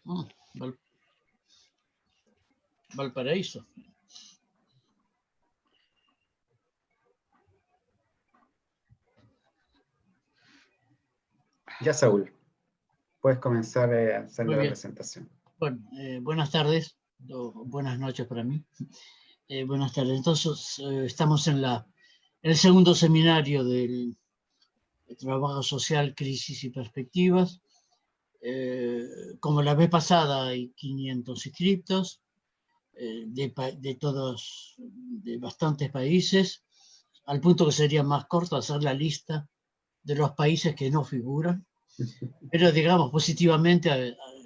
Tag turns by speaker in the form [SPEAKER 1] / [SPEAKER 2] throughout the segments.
[SPEAKER 1] Ah, Valparaíso.
[SPEAKER 2] Ya, Saúl, puedes comenzar a hacer la presentación.
[SPEAKER 1] Bueno, buenas tardes, o buenas noches para mí. Buenas tardes. Entonces, estamos en el segundo seminario del Trabajo Social, Crisis y Perspectivas. Como la vez pasada hay 500 inscriptos de bastantes países, al punto que sería más corto hacer la lista de los países que no figuran, pero digamos positivamente a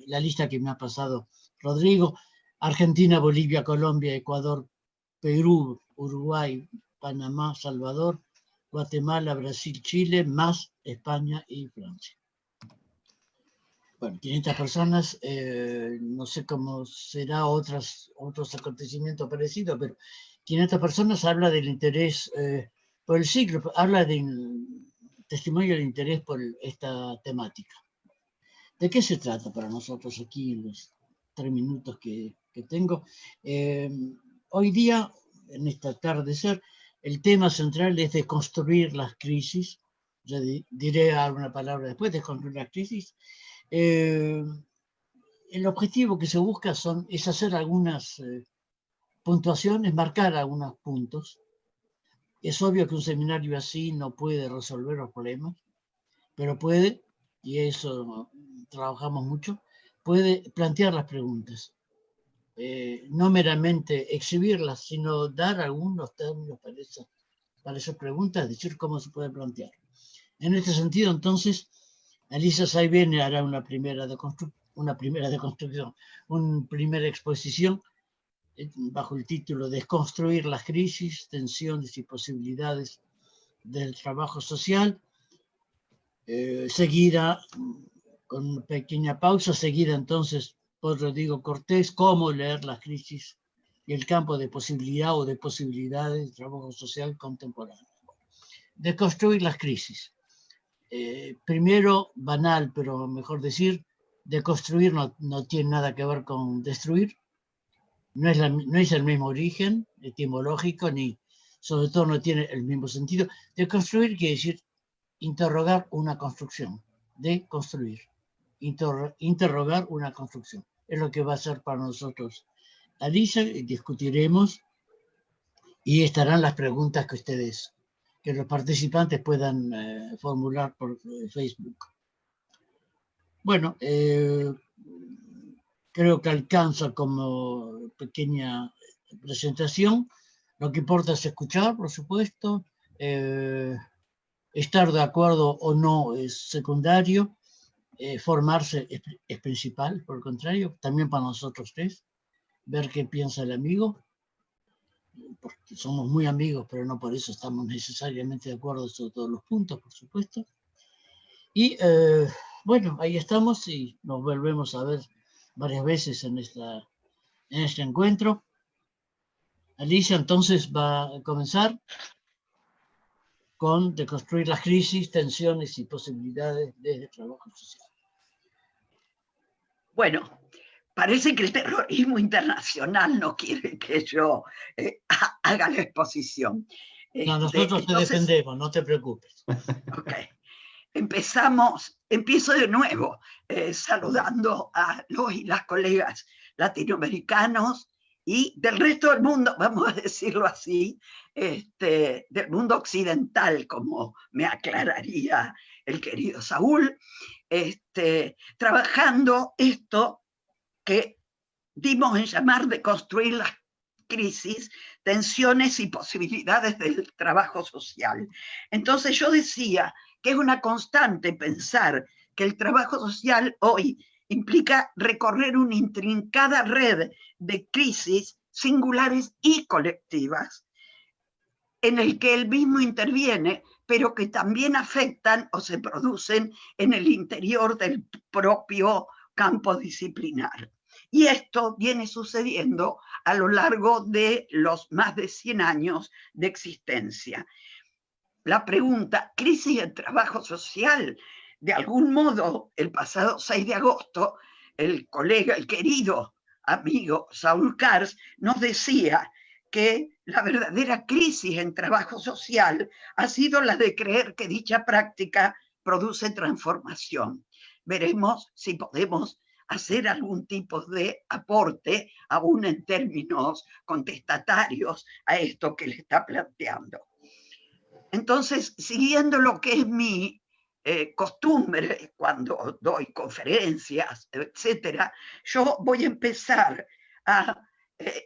[SPEAKER 1] la lista que me ha pasado Rodrigo: Argentina, Bolivia, Colombia, Ecuador, Perú, Uruguay, Panamá, Salvador, Guatemala, Brasil, Chile, más España y Francia. Bueno, 500 personas, no sé cómo será otros acontecimientos parecidos, pero 500 personas habla del interés por el ciclo, habla del testimonio del interés por esta temática. ¿De qué se trata para nosotros aquí en los 3 minutos que tengo? Hoy día, en esta atardecer, el tema central es deconstruir las crisis. Ya diré alguna palabra después, deconstruir las crisis. El objetivo que se busca es hacer algunas puntuaciones, marcar algunos puntos. Es obvio que un seminario así no puede resolver los problemas, pero puede, y eso trabajamos mucho, puede plantear las preguntas. No meramente exhibirlas, sino dar algunos términos para esas preguntas, decir cómo se puede plantear. En este sentido, entonces, Alicia Saibene hará una primera deconstrucción, una primera exposición bajo el título Desconstruir las crisis, tensiones y posibilidades del trabajo social. Seguida, con una pequeña pausa, seguida entonces por Rodrigo Cortés, cómo leer las crisis y el campo de posibilidad o de posibilidades del trabajo social contemporáneo. Deconstruir las crisis. Primero, banal, pero mejor decir, deconstruir no tiene nada que ver con destruir, no es el mismo origen etimológico, ni sobre todo no tiene el mismo sentido. Deconstruir quiere decir interrogar una construcción, de construir, interrogar una construcción. Es lo que va a ser para nosotros Alicia, y discutiremos, y estarán las preguntas que los participantes puedan formular por Facebook. Bueno, creo que alcanza como pequeña presentación. Lo que importa es escuchar, por supuesto. Estar de acuerdo o no es secundario. Formarse es principal, por el contrario, también para nosotros tres. Ver qué piensa el amigo, porque somos muy amigos, pero no por eso estamos necesariamente de acuerdo sobre todos los puntos, por supuesto. Y bueno, ahí estamos y nos volvemos a ver varias veces en este encuentro. Alicia entonces va a comenzar con deconstruir las crisis, tensiones y posibilidades desde el trabajo social.
[SPEAKER 3] Bueno, parece que el terrorismo internacional no quiere que yo haga la exposición.
[SPEAKER 1] No, nosotros te defendemos, no te preocupes.
[SPEAKER 3] Ok. Empiezo de nuevo saludando a los y las colegas latinoamericanos y del resto del mundo, vamos a decirlo así, del mundo occidental, como me aclararía el querido Saúl, trabajando esto que dimos en llamar de construir las crisis, tensiones y posibilidades del trabajo social. Entonces yo decía que es una constante pensar que el trabajo social hoy implica recorrer una intrincada red de crisis singulares y colectivas, en el que él mismo interviene, pero que también afectan o se producen en el interior del propio campo disciplinar. Y esto viene sucediendo a lo largo de los más de 100 años de existencia. La pregunta, crisis del trabajo social, de algún modo, el pasado 6 de agosto, el colega, el querido amigo Saúl Cars nos decía que la verdadera crisis en trabajo social ha sido la de creer que dicha práctica produce transformación. Veremos si podemos hacer algún tipo de aporte, aún en términos contestatarios, a esto que le está planteando. Entonces, siguiendo lo que es mi costumbre cuando doy conferencias, etcétera, yo voy a empezar a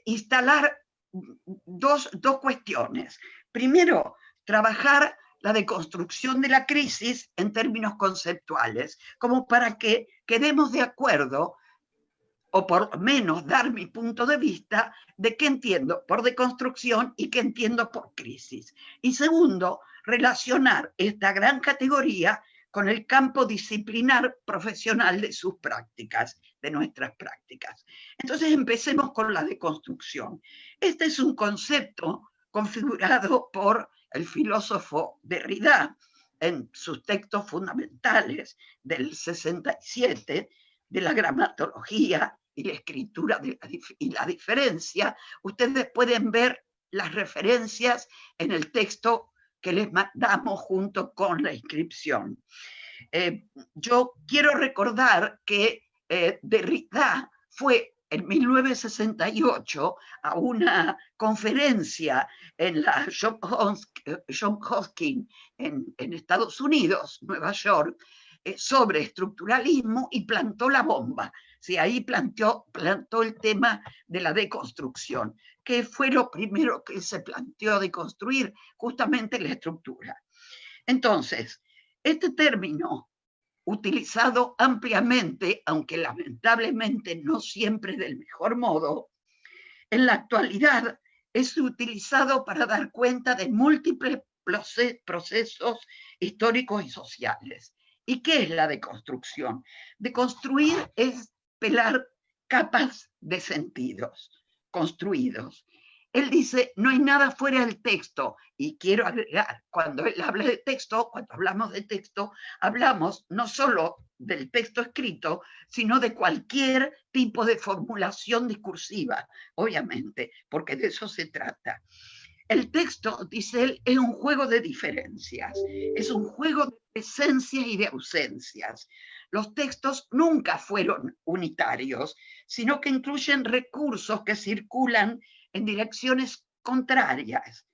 [SPEAKER 3] instalar dos cuestiones. Primero, trabajar la deconstrucción de la crisis en términos conceptuales, como para que quedemos de acuerdo, o por lo menos dar mi punto de vista de qué entiendo por deconstrucción y qué entiendo por crisis. Y segundo, relacionar esta gran categoría con el campo disciplinar profesional de sus prácticas, de nuestras prácticas. Entonces empecemos con la deconstrucción. Este es un concepto configurado por el filósofo Derrida en sus textos fundamentales del 67, de la gramatología y la escritura y la diferencia. Ustedes pueden ver las referencias en el texto que les mandamos junto con la inscripción. Yo quiero recordar que Derrida fue en 1968 a una conferencia en la Johns Hopkins en Estados Unidos, Nueva York, sobre estructuralismo y plantó la bomba. Sí, ahí plantó el tema de la deconstrucción, que fue lo primero que se planteó de construir, justamente la estructura. Entonces, este término, utilizado ampliamente, aunque lamentablemente no siempre del mejor modo, en la actualidad es utilizado para dar cuenta de múltiples procesos históricos y sociales. ¿Y qué es la deconstrucción? Deconstruir es pelar capas de sentidos construidos. Él dice, no hay nada fuera del texto, y quiero agregar, cuando él habla de texto, cuando hablamos de texto, hablamos no solo del texto escrito, sino de cualquier tipo de formulación discursiva, obviamente, porque de eso se trata. El texto, dice él, es un juego de diferencias, es un juego de presencias y de ausencias. Los textos nunca fueron unitarios, sino que incluyen recursos que circulan en direcciones contrarias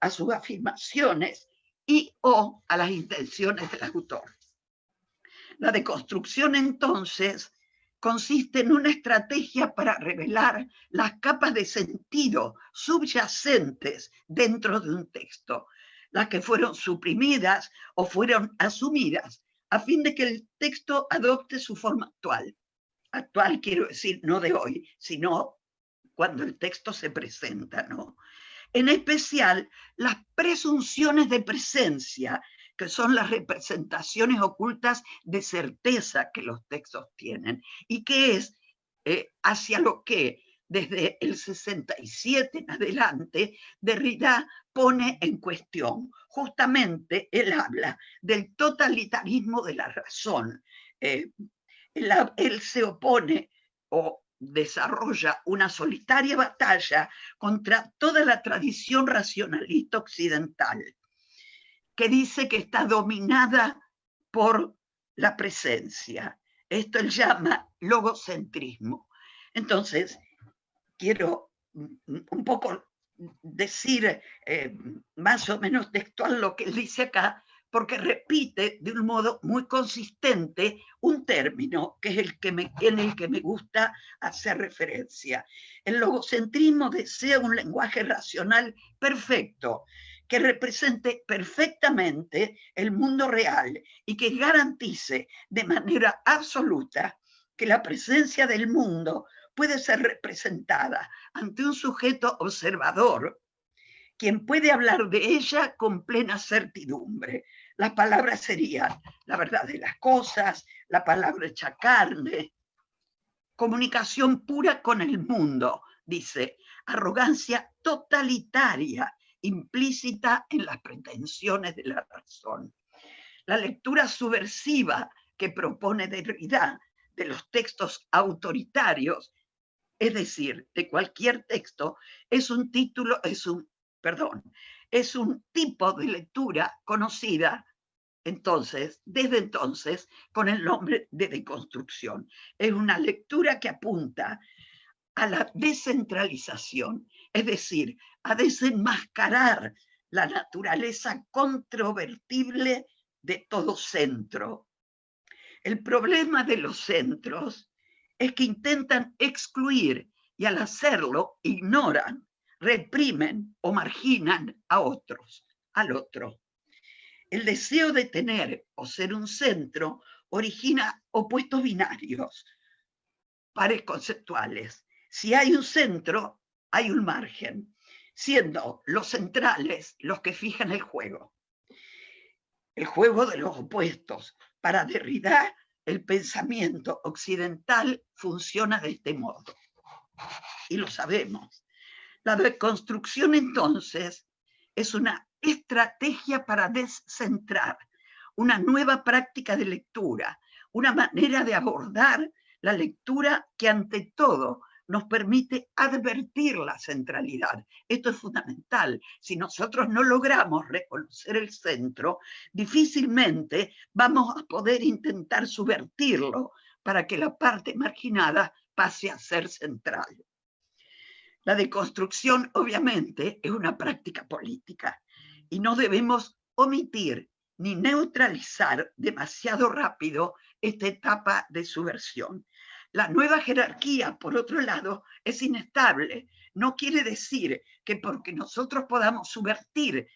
[SPEAKER 3] a sus afirmaciones y o a las intenciones del autor. La deconstrucción, entonces, consiste en una estrategia para revelar las capas de sentido subyacentes dentro de un texto, las que fueron suprimidas o fueron asumidas, a fin de que el texto adopte su forma actual. Actual quiero decir no de hoy, sino cuando el texto se presenta, ¿no? En especial, las presunciones de presencia, que son las representaciones ocultas de certeza que los textos tienen, y que es hacia lo que desde el 67 en adelante Derrida pone en cuestión. Justamente él habla del totalitarismo de la razón. Él se opone o desarrolla una solitaria batalla contra toda la tradición racionalista occidental, que dice que está dominada por la presencia. Esto él llama logocentrismo. Entonces, quiero un poco decir más o menos textual lo que él dice acá, porque repite de un modo muy consistente un término que es en el que me gusta hacer referencia. El logocentrismo desea un lenguaje racional perfecto, que represente perfectamente el mundo real y que garantice de manera absoluta que la presencia del mundo puede ser representada ante un sujeto observador, quien puede hablar de ella con plena certidumbre. Las palabras serían la verdad de las cosas, la palabra hecha carne, comunicación pura con el mundo, dice, arrogancia totalitaria implícita en las pretensiones de la razón. La lectura subversiva que propone Derrida de los textos autoritarios, es decir, de cualquier texto, es un tipo de lectura conocida desde entonces, con el nombre de deconstrucción. Es una lectura que apunta a la descentralización, es decir, a desenmascarar la naturaleza controvertible de todo centro. El problema de los centros es que intentan excluir y al hacerlo ignoran, reprimen o marginan a otros, al otro. El deseo de tener o ser un centro origina opuestos binarios, pares conceptuales. Si hay un centro, hay un margen, siendo los centrales los que fijan el juego de los opuestos. Para Derrida, el pensamiento occidental funciona de este modo, y lo sabemos. La deconstrucción, entonces, es una estrategia para descentrar, una nueva práctica de lectura, una manera de abordar la lectura que ante todo nos permite advertir la centralidad. Esto es fundamental. Si nosotros no logramos reconocer el centro, difícilmente vamos a poder intentar subvertirlo para que la parte marginada pase a ser central. La deconstrucción, obviamente, es una práctica política y no debemos omitir ni neutralizar demasiado rápido esta etapa de subversión. La nueva jerarquía, por otro lado, es inestable. No quiere decir que porque nosotros podamos subvertir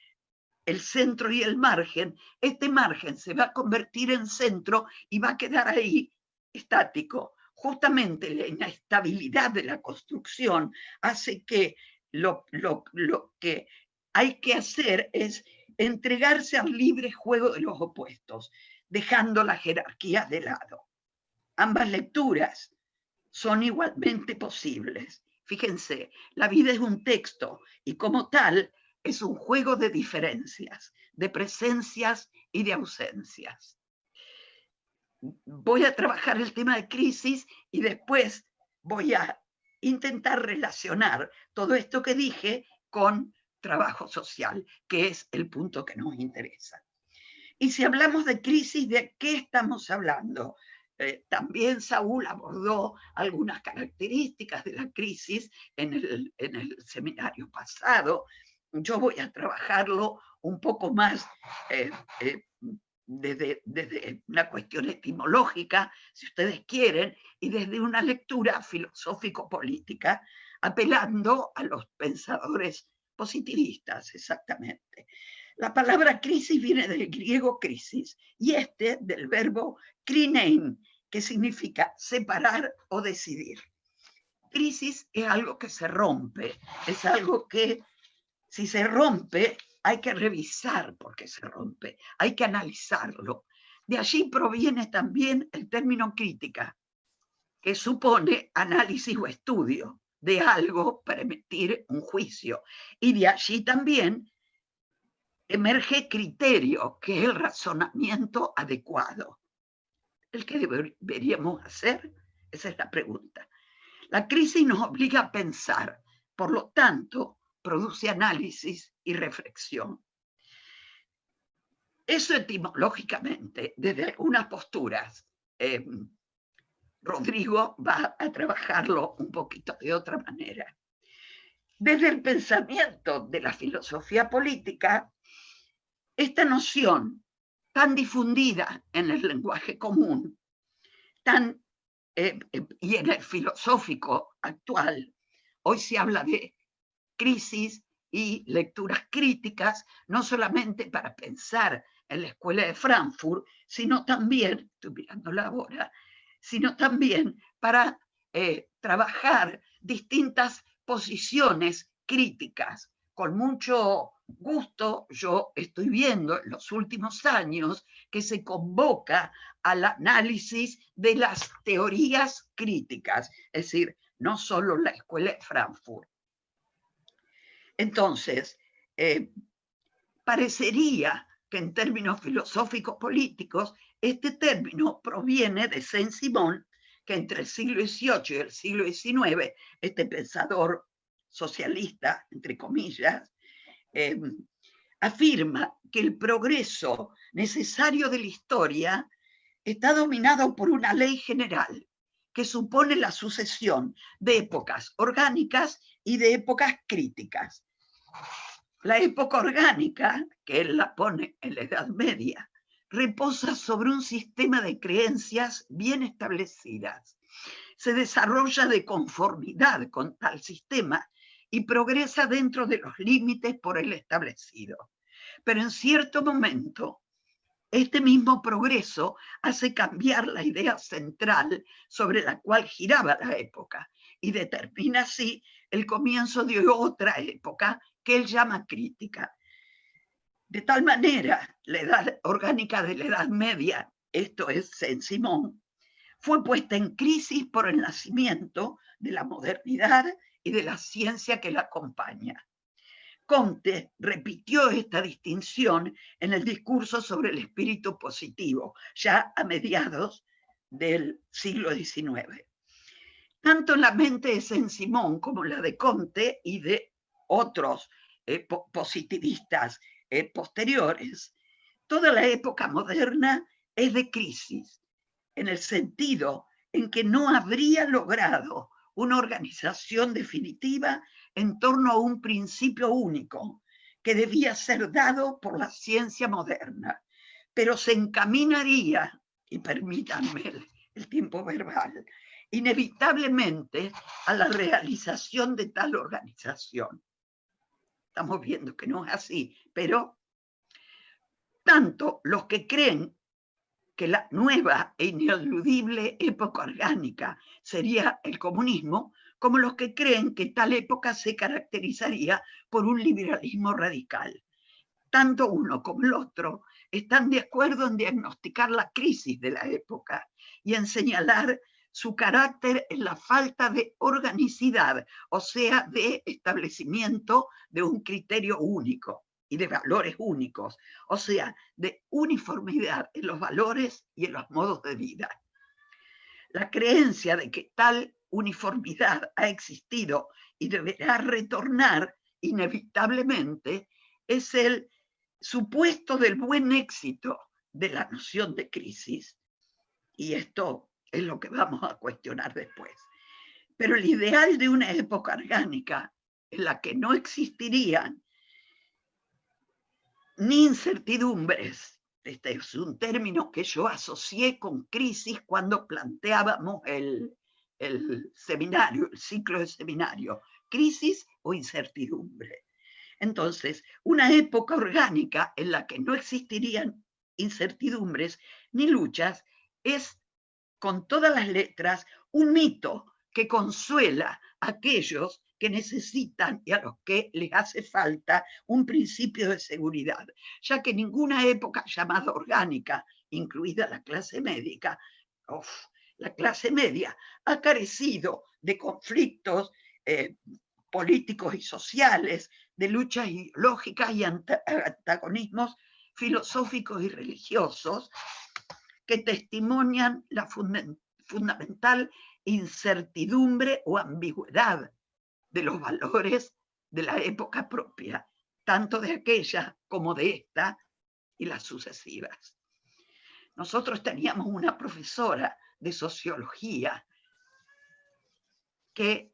[SPEAKER 3] el centro y el margen, este margen se va a convertir en centro y va a quedar ahí estático. Justamente la inestabilidad de la construcción hace que lo que hay que hacer es entregarse al libre juego de los opuestos, dejando la jerarquía de lado. Ambas lecturas son igualmente posibles. Fíjense, la vida es un texto y como tal es un juego de diferencias, de presencias y de ausencias. Voy a trabajar el tema de crisis y después voy a intentar relacionar todo esto que dije con trabajo social, que es el punto que nos interesa. Y si hablamos de crisis, ¿de qué estamos hablando? También Saúl abordó algunas características de la crisis en el seminario pasado. Yo voy a trabajarlo un poco más desde una cuestión etimológica, si ustedes quieren, y desde una lectura filosófico-política, apelando a los pensadores positivistas, exactamente. La palabra crisis viene del griego crisis, y del verbo krinein, que significa separar o decidir. Crisis es algo que se rompe, es algo que, si se rompe, hay que revisar por qué se rompe, hay que analizarlo. De allí proviene también el término crítica, que supone análisis o estudio de algo para emitir un juicio. Y de allí también emerge criterio, que es el razonamiento adecuado. ¿El que deberíamos hacer? Esa es la pregunta. La crisis nos obliga a pensar, por lo tanto, produce análisis y reflexión. Eso etimológicamente, desde algunas posturas, Rodrigo va a trabajarlo un poquito de otra manera. Desde el pensamiento de la filosofía política, esta noción tan difundida en el lenguaje común, y en el filosófico actual, hoy se habla de crisis y lecturas críticas, no solamente para pensar en la escuela de Frankfurt, sino también, estoy mirándola ahora, sino también para trabajar distintas posiciones críticas. Con mucho gusto yo estoy viendo en los últimos años que se convoca al análisis de las teorías críticas, es decir, no solo la escuela de Frankfurt. Entonces, parecería que en términos filosóficos políticos, este término proviene de Saint-Simon, que entre el siglo XVIII y el siglo XIX, este pensador socialista, entre comillas, afirma que el progreso necesario de la historia está dominado por una ley general que supone la sucesión de épocas orgánicas y de épocas críticas. La época orgánica, que él la pone en la Edad Media, reposa sobre un sistema de creencias bien establecidas. Se desarrolla de conformidad con tal sistema y progresa dentro de los límites por él establecido. Pero en cierto momento, este mismo progreso hace cambiar la idea central sobre la cual giraba la época y determina así el comienzo de otra época que él llama crítica. De tal manera, la edad orgánica de la Edad Media, esto es Saint-Simon, fue puesta en crisis por el nacimiento de la modernidad y de la ciencia que la acompaña. Comte repitió esta distinción en el discurso sobre el espíritu positivo, ya a mediados del siglo XIX. Tanto en la mente de Saint-Simon como en la de Comte y de otros positivistas posteriores, toda la época moderna es de crisis, en el sentido en que no habría logrado una organización definitiva en torno a un principio único que debía ser dado por la ciencia moderna, pero se encaminaría, y permítanme el tiempo verbal, inevitablemente a la realización de tal organización. Estamos viendo que no es así, pero tanto los que creen que la nueva e ineludible época orgánica sería el comunismo, como los que creen que tal época se caracterizaría por un liberalismo radical. Tanto uno como el otro están de acuerdo en diagnosticar la crisis de la época y en señalar su carácter en la falta de organicidad, o sea, de establecimiento de un criterio único y de valores únicos, o sea, de uniformidad en los valores y en los modos de vida. La creencia de que tal uniformidad ha existido y deberá retornar inevitablemente es el supuesto del buen éxito de la noción de crisis, y esto es lo que vamos a cuestionar después. Pero el ideal de una época orgánica en la que no existirían ni incertidumbres, este es un término que yo asocié con crisis cuando planteábamos el seminario, el ciclo de seminario, crisis o incertidumbre. Entonces, una época orgánica en la que no existirían incertidumbres ni luchas es, con todas las letras, un mito que consuela a aquellos que necesitan y a los que les hace falta un principio de seguridad, ya que ninguna época llamada orgánica, incluida la clase médica, la clase media, ha carecido de conflictos políticos y sociales, de luchas ideológicas y antagonismos filosóficos y religiosos que testimonian la fundamental incertidumbre o ambigüedad de los valores de la época propia, tanto de aquella como de esta y las sucesivas. Nosotros teníamos una profesora de sociología que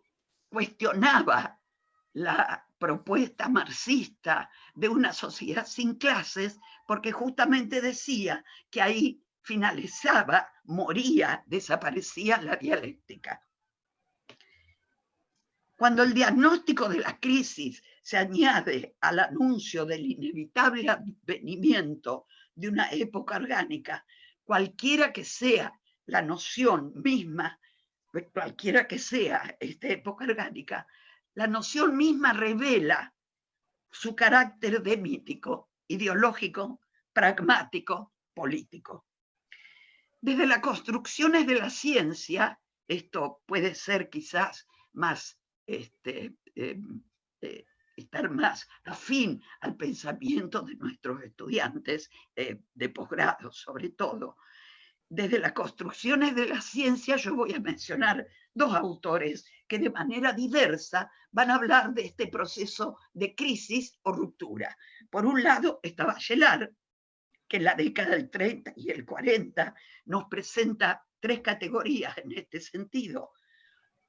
[SPEAKER 3] cuestionaba la propuesta marxista de una sociedad sin clases, porque justamente decía que ahí finalizaba, moría, desaparecía la dialéctica. Cuando el diagnóstico de la crisis se añade al anuncio del inevitable advenimiento de una época orgánica, cualquiera que sea la noción misma, cualquiera que sea esta época orgánica, la noción misma revela su carácter de mítico, ideológico, pragmático, político. Desde las construcciones de la ciencia, esto puede ser quizás más, estar más afín al pensamiento de nuestros estudiantes de posgrado, sobre todo. desde las construcciones de la ciencia yo voy a mencionar dos autores que de manera diversa van a hablar de este proceso de crisis o ruptura. Por un lado está Bachelard, que en la década del 30 y el 40 nos presenta tres categorías en este sentido.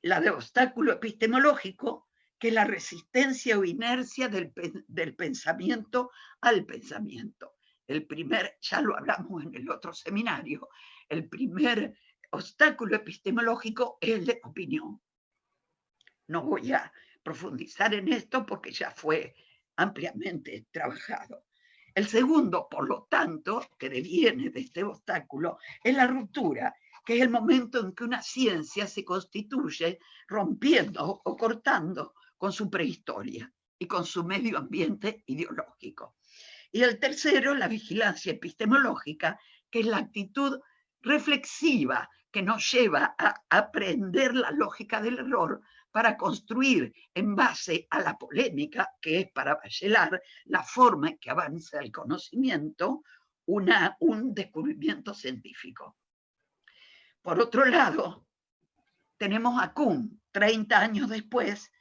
[SPEAKER 3] La de obstáculo epistemológico, que es la resistencia o inercia del pensamiento al pensamiento. El primer, ya lo hablamos en el otro seminario, el primer obstáculo epistemológico es el de opinión. No voy a profundizar en esto porque ya fue ampliamente trabajado. El segundo, por lo tanto, que deviene de este obstáculo, es la ruptura, que es el momento en que una ciencia se constituye rompiendo o cortando con su prehistoria y con su medio ambiente ideológico. Y el tercero, la vigilancia epistemológica, que es la actitud reflexiva que nos lleva a aprender la lógica del error para construir en base a la polémica, que es para Bachelard la forma en que avanza el conocimiento, un descubrimiento científico. Por otro lado, tenemos a Kuhn, 30 años después,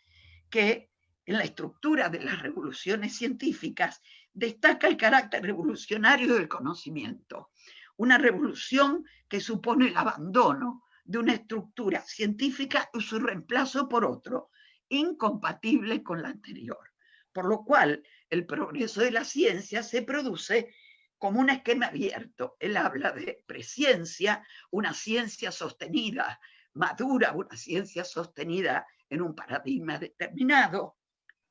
[SPEAKER 3] que en la estructura de las revoluciones científicas destaca el carácter revolucionario del conocimiento, una revolución que supone el abandono de una estructura científica y su reemplazo por otro, incompatible con la anterior. Por lo cual, el progreso de la ciencia se produce como un esquema abierto. Él habla de presciencia, una ciencia sostenida, madura, una ciencia sostenida en un paradigma determinado,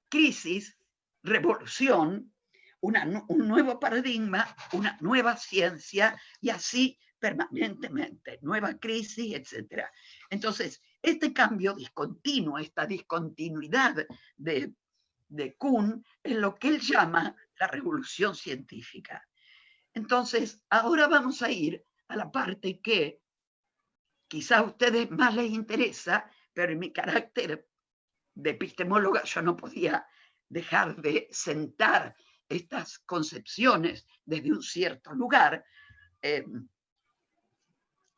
[SPEAKER 3] crisis, revolución, un nuevo paradigma, una nueva ciencia, y así permanentemente, nueva crisis, etc. Entonces, este cambio discontinuo, esta discontinuidad de Kuhn, es lo que él llama la revolución científica. Entonces, ahora vamos a ir a la parte que quizá a ustedes más les interesa, pero en mi carácter de epistemóloga yo no podía dejar de sentar estas concepciones desde un cierto lugar,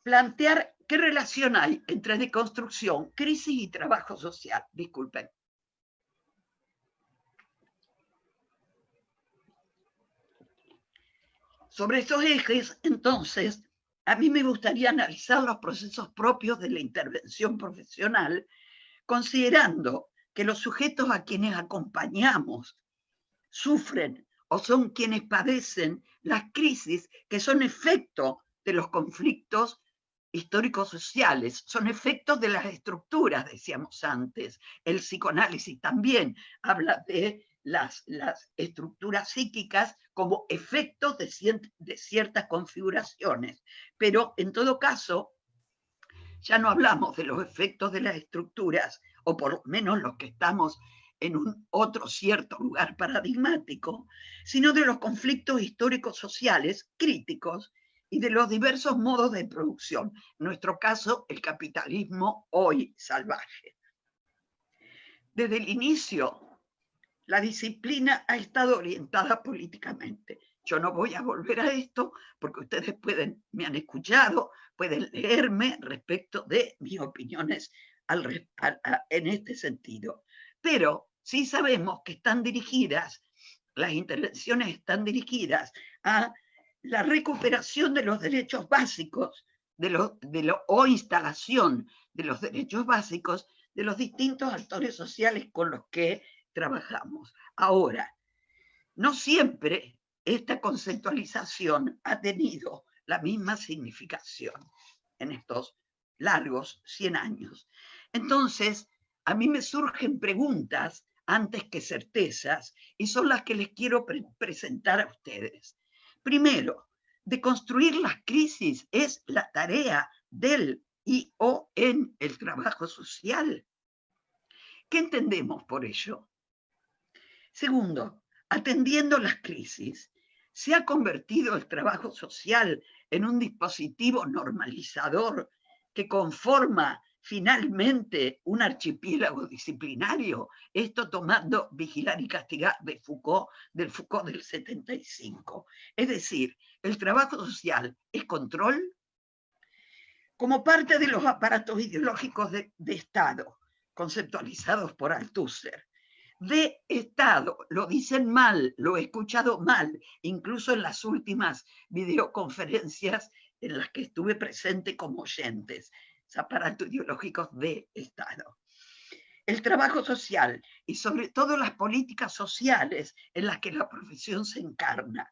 [SPEAKER 3] plantear qué relación hay entre deconstrucción, crisis y trabajo social. Disculpen. Sobre estos ejes, entonces, a mí me gustaría analizar los procesos propios de la intervención profesional, considerando que los sujetos a quienes acompañamos sufren o son quienes padecen las crisis que son efecto de los conflictos históricos sociales, son efectos de las estructuras, decíamos antes. El psicoanálisis también habla de las estructuras psíquicas como efectos de ciertas configuraciones, pero en todo caso ya no hablamos de los efectos de las estructuras, o por lo menos los que estamos en un otro cierto lugar paradigmático, sino de los conflictos históricos sociales críticos y de los diversos modos de producción. En nuestro caso, el capitalismo hoy salvaje. Desde el inicio, la disciplina ha estado orientada políticamente. Yo no voy a volver a esto porque ustedes me han escuchado, pueden leerme respecto de mis opiniones en este sentido. Pero sí sabemos que están dirigidas, las intervenciones están dirigidas a la recuperación de los derechos básicos o instalación de los derechos básicos de los distintos actores sociales con los que trabajamos. Ahora, no siempre esta conceptualización ha tenido la misma significación en estos largos 100 años. Entonces, a mí me surgen preguntas antes que certezas, y son las que les quiero presentar a ustedes. Primero, deconstruir las crisis es la tarea del y o en el trabajo social. ¿Qué entendemos por ello? Segundo, atendiendo las crisis, ¿se ha convertido el trabajo social en un dispositivo normalizador que conforma finalmente un archipiélago disciplinario? Esto tomando Vigilar y Castigar de Foucault, del 75. Es decir, ¿el trabajo social es control Como parte de los aparatos ideológicos de Estado, conceptualizados por Althusser. De Estado, lo dicen mal, lo he escuchado mal, incluso en las últimas videoconferencias en las que estuve presente como oyentes, aparatos ideológicos de Estado. El trabajo social y sobre todo las políticas sociales en las que la profesión se encarna,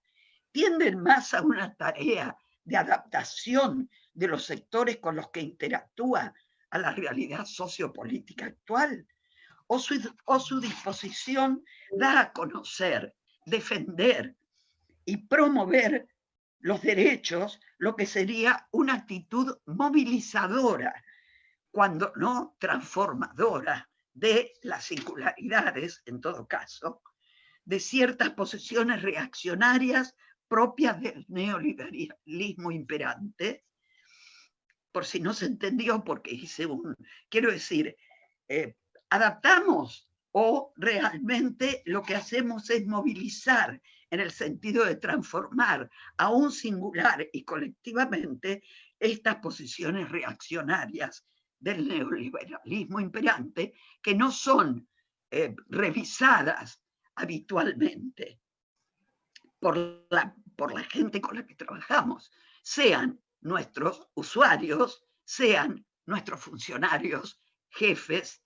[SPEAKER 3] tienden más a una tarea de adaptación de los sectores con los que interactúa a la realidad sociopolítica actual, o su disposición da a conocer, defender y promover los derechos, lo que sería una actitud movilizadora, cuando no transformadora, de las singularidades, en todo caso, de ciertas posiciones reaccionarias propias del neoliberalismo imperante. Por si no se entendió, porque hice quiero decir, adaptamos o realmente lo que hacemos es movilizar en el sentido de transformar aún singular y colectivamente estas posiciones reaccionarias del neoliberalismo imperante, que no son revisadas habitualmente por la gente con la que trabajamos, sean nuestros usuarios, sean nuestros funcionarios, jefes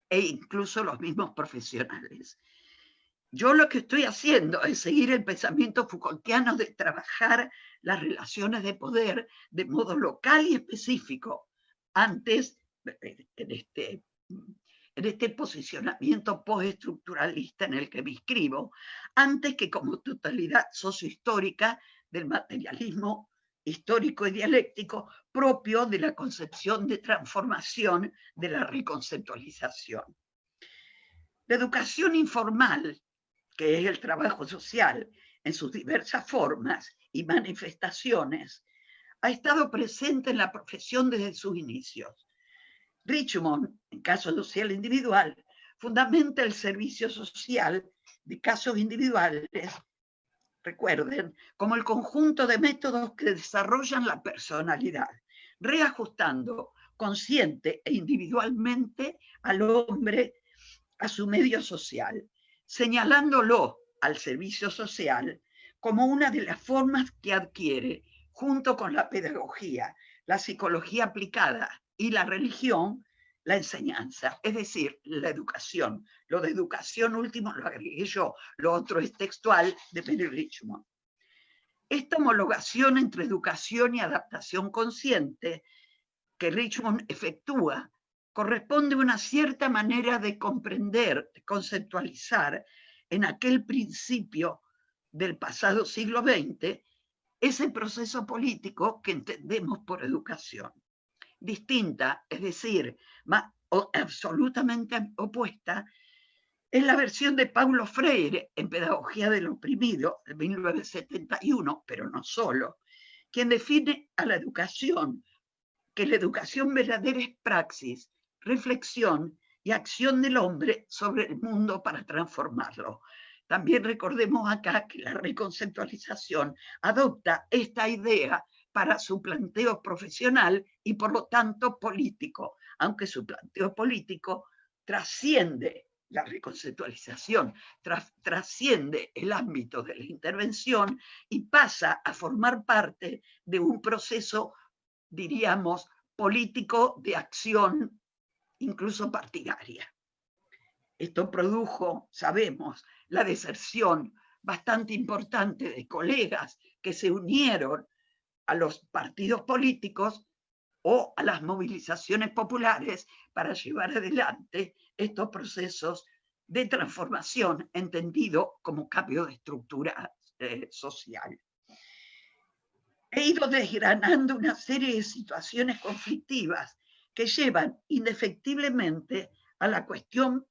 [SPEAKER 3] e incluso los mismos profesionales. Yo lo que estoy haciendo es seguir el pensamiento Foucaultiano de trabajar las relaciones de poder de modo local y específico, antes, en este posicionamiento postestructuralista en el que me inscribo, antes que como totalidad sociohistórica del materialismo histórico y dialéctico propio de la concepción de transformación de la reconceptualización. La educación informal, que es el trabajo social en sus diversas formas y manifestaciones, ha estado presente en la profesión desde sus inicios. Richmond, en caso social individual, fundamenta el servicio social de casos individuales, recuerden, como el conjunto de métodos que desarrollan la personalidad, reajustando consciente e individualmente al hombre a su medio social, señalándolo al servicio social como una de las formas que adquiere, junto con la pedagogía, la psicología aplicada y la religión, la enseñanza, es decir, la educación. Lo de educación último lo agregué yo, lo otro es textual de Mary Richmond. Esta homologación entre educación y adaptación consciente que Richmond efectúa corresponde a una cierta manera de comprender, de conceptualizar en aquel principio del pasado siglo XX ese proceso político que entendemos por educación. Distinta, es decir, absolutamente opuesta, es la versión de Paulo Freire en Pedagogía del Oprimido, de 1971, pero no solo, quien define a la educación, que la educación verdadera es praxis, reflexión y acción del hombre sobre el mundo para transformarlo. También recordemos acá que la reconceptualización adopta esta idea para su planteo profesional y por lo tanto político, aunque su planteo político trasciende la reconceptualización, trasciende el ámbito de la intervención y pasa a formar parte de un proceso, diríamos, político de acción, incluso partidaria. Esto produjo, sabemos, la deserción bastante importante de colegas que se unieron a los partidos políticos o a las movilizaciones populares para llevar adelante estos procesos de transformación, entendido como cambio de estructura social. He ido desgranando una serie de situaciones conflictivas que llevan indefectiblemente a la cuestión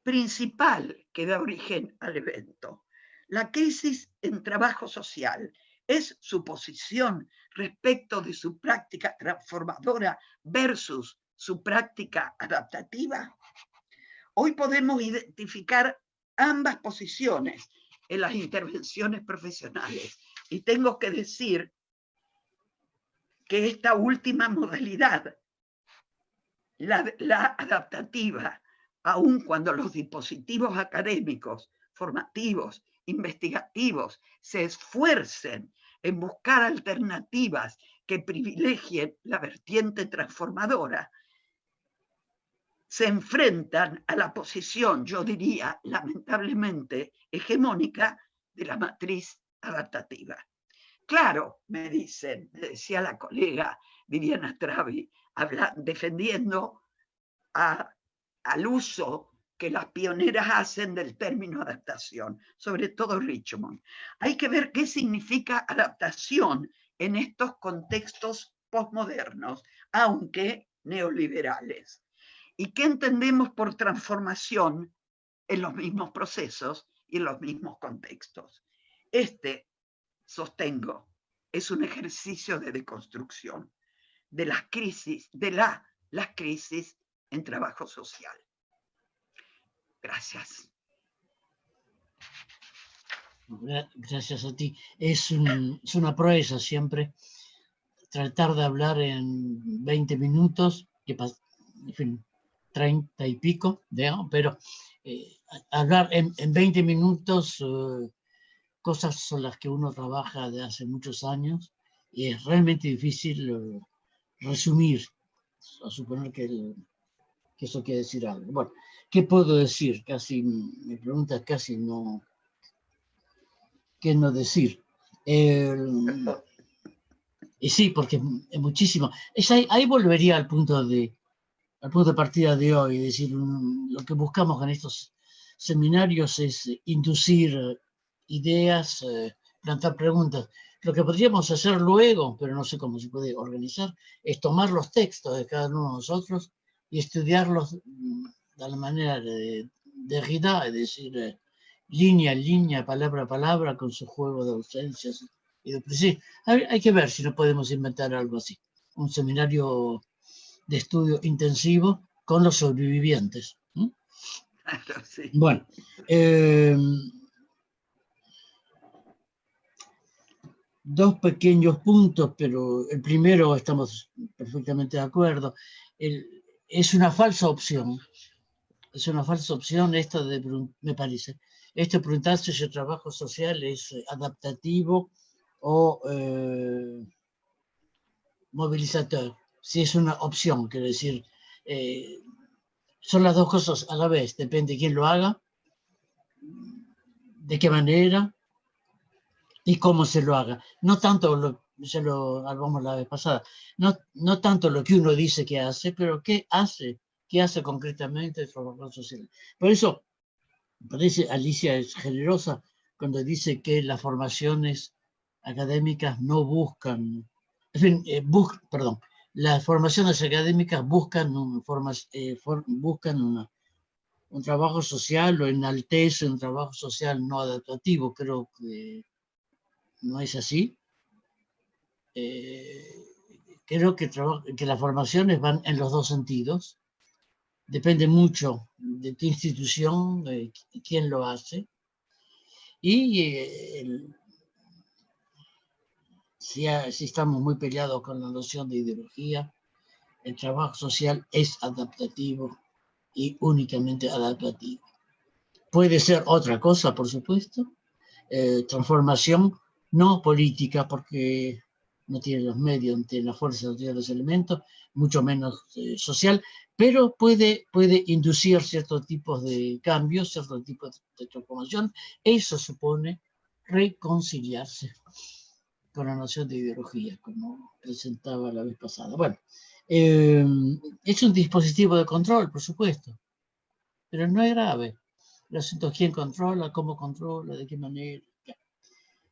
[SPEAKER 3] principal que da origen al evento. La crisis en trabajo social es su posición respecto de su práctica transformadora versus su práctica adaptativa. Hoy podemos identificar ambas posiciones en las intervenciones profesionales y tengo que decir que esta última modalidad, la adaptativa, aun cuando los dispositivos académicos, formativos, investigativos, se esfuercen en buscar alternativas que privilegien la vertiente transformadora, se enfrentan a la posición, yo diría, lamentablemente hegemónica, de la matriz adaptativa. Claro, me decía la colega Viviana Travi, defendiendo al uso que las pioneras hacen del término adaptación, sobre todo Richmond. Hay que ver qué significa adaptación en estos contextos postmodernos, aunque neoliberales. ¿Y qué entendemos por transformación en los mismos procesos y en los mismos contextos? Sostengo, es un ejercicio de deconstrucción de las crisis, las crisis en trabajo social. Gracias.
[SPEAKER 1] Gracias a ti. Es una proeza siempre tratar de hablar en 20 minutos, en fin, 30 y pico, digamos, pero hablar en 20 minutos cosas son las que uno trabaja de hace muchos años y es realmente difícil resumir, a suponer que eso quiere decir algo. Bueno, ¿qué puedo decir? Casi, me preguntas casi no, ¿qué no decir? Y sí, porque es muchísimo. Ahí volvería al punto de partida de hoy, es decir, lo que buscamos en estos seminarios es inducir ideas, plantear preguntas. Lo que podríamos hacer luego, pero no sé cómo se puede organizar, es tomar los textos de cada uno de nosotros y estudiarlos de la manera de Derrida, es decir, línea a línea, palabra a palabra, con su juego de ausencias y de sí. Hay que ver si no podemos inventar algo así. Un seminario de estudio intensivo con los sobrevivientes.
[SPEAKER 3] Claro, sí.
[SPEAKER 1] Bueno, dos pequeños puntos, pero el primero estamos perfectamente de acuerdo. Es una falsa opción. Es una falsa opción esta me parece. Esto de preguntarse si el trabajo social es adaptativo o movilizador. Si es una opción, quiero decir, son las dos cosas a la vez, depende de quién lo haga, de qué manera y cómo se lo haga. No tanto, ya lo hablamos la vez pasada, no tanto lo que uno dice que hace, pero qué hace concretamente el trabajador social. Por eso, parece Alicia es generosa cuando dice que las formaciones académicas no buscan, en fin, las formaciones académicas buscan un trabajo social o enaltece un trabajo social no adaptativo. Creo que no es así. Creo que las formaciones van en los dos sentidos. Depende mucho de qué institución, de quién lo hace. Y si estamos muy peleados con la noción de ideología, el trabajo social es adaptativo y únicamente adaptativo. Puede ser otra cosa, por supuesto, transformación no política, porque no tiene los medios, no tiene la fuerza, no tiene los elementos, mucho menos social, pero puede inducir ciertos tipos de cambios, ciertos tipos de transformación. Eso supone reconciliarse con la noción de ideología, como presentaba la vez pasada. Bueno, es un dispositivo de control, por supuesto, pero no es grave. El asunto es quién controla, cómo controla, de qué manera.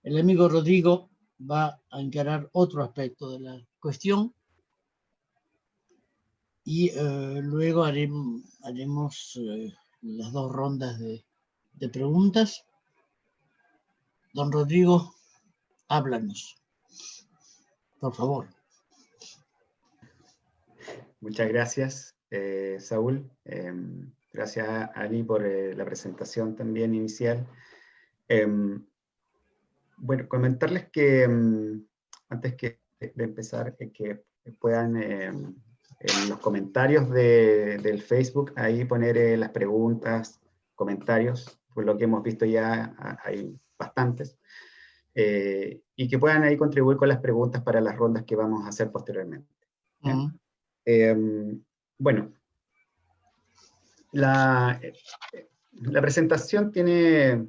[SPEAKER 1] El amigo Rodrigo va a encarar otro aspecto de la cuestión y luego haremos las dos rondas de preguntas. Don Rodrigo, háblanos, por favor.
[SPEAKER 2] Muchas gracias, Saúl. Gracias, Ani, por la presentación también inicial. Bueno, comentarles que antes que de empezar, que puedan en los comentarios del Facebook ahí poner las preguntas, comentarios, por lo que hemos visto ya hay bastantes, y que puedan ahí contribuir con las preguntas para las rondas que vamos a hacer posteriormente. Bueno, la presentación tiene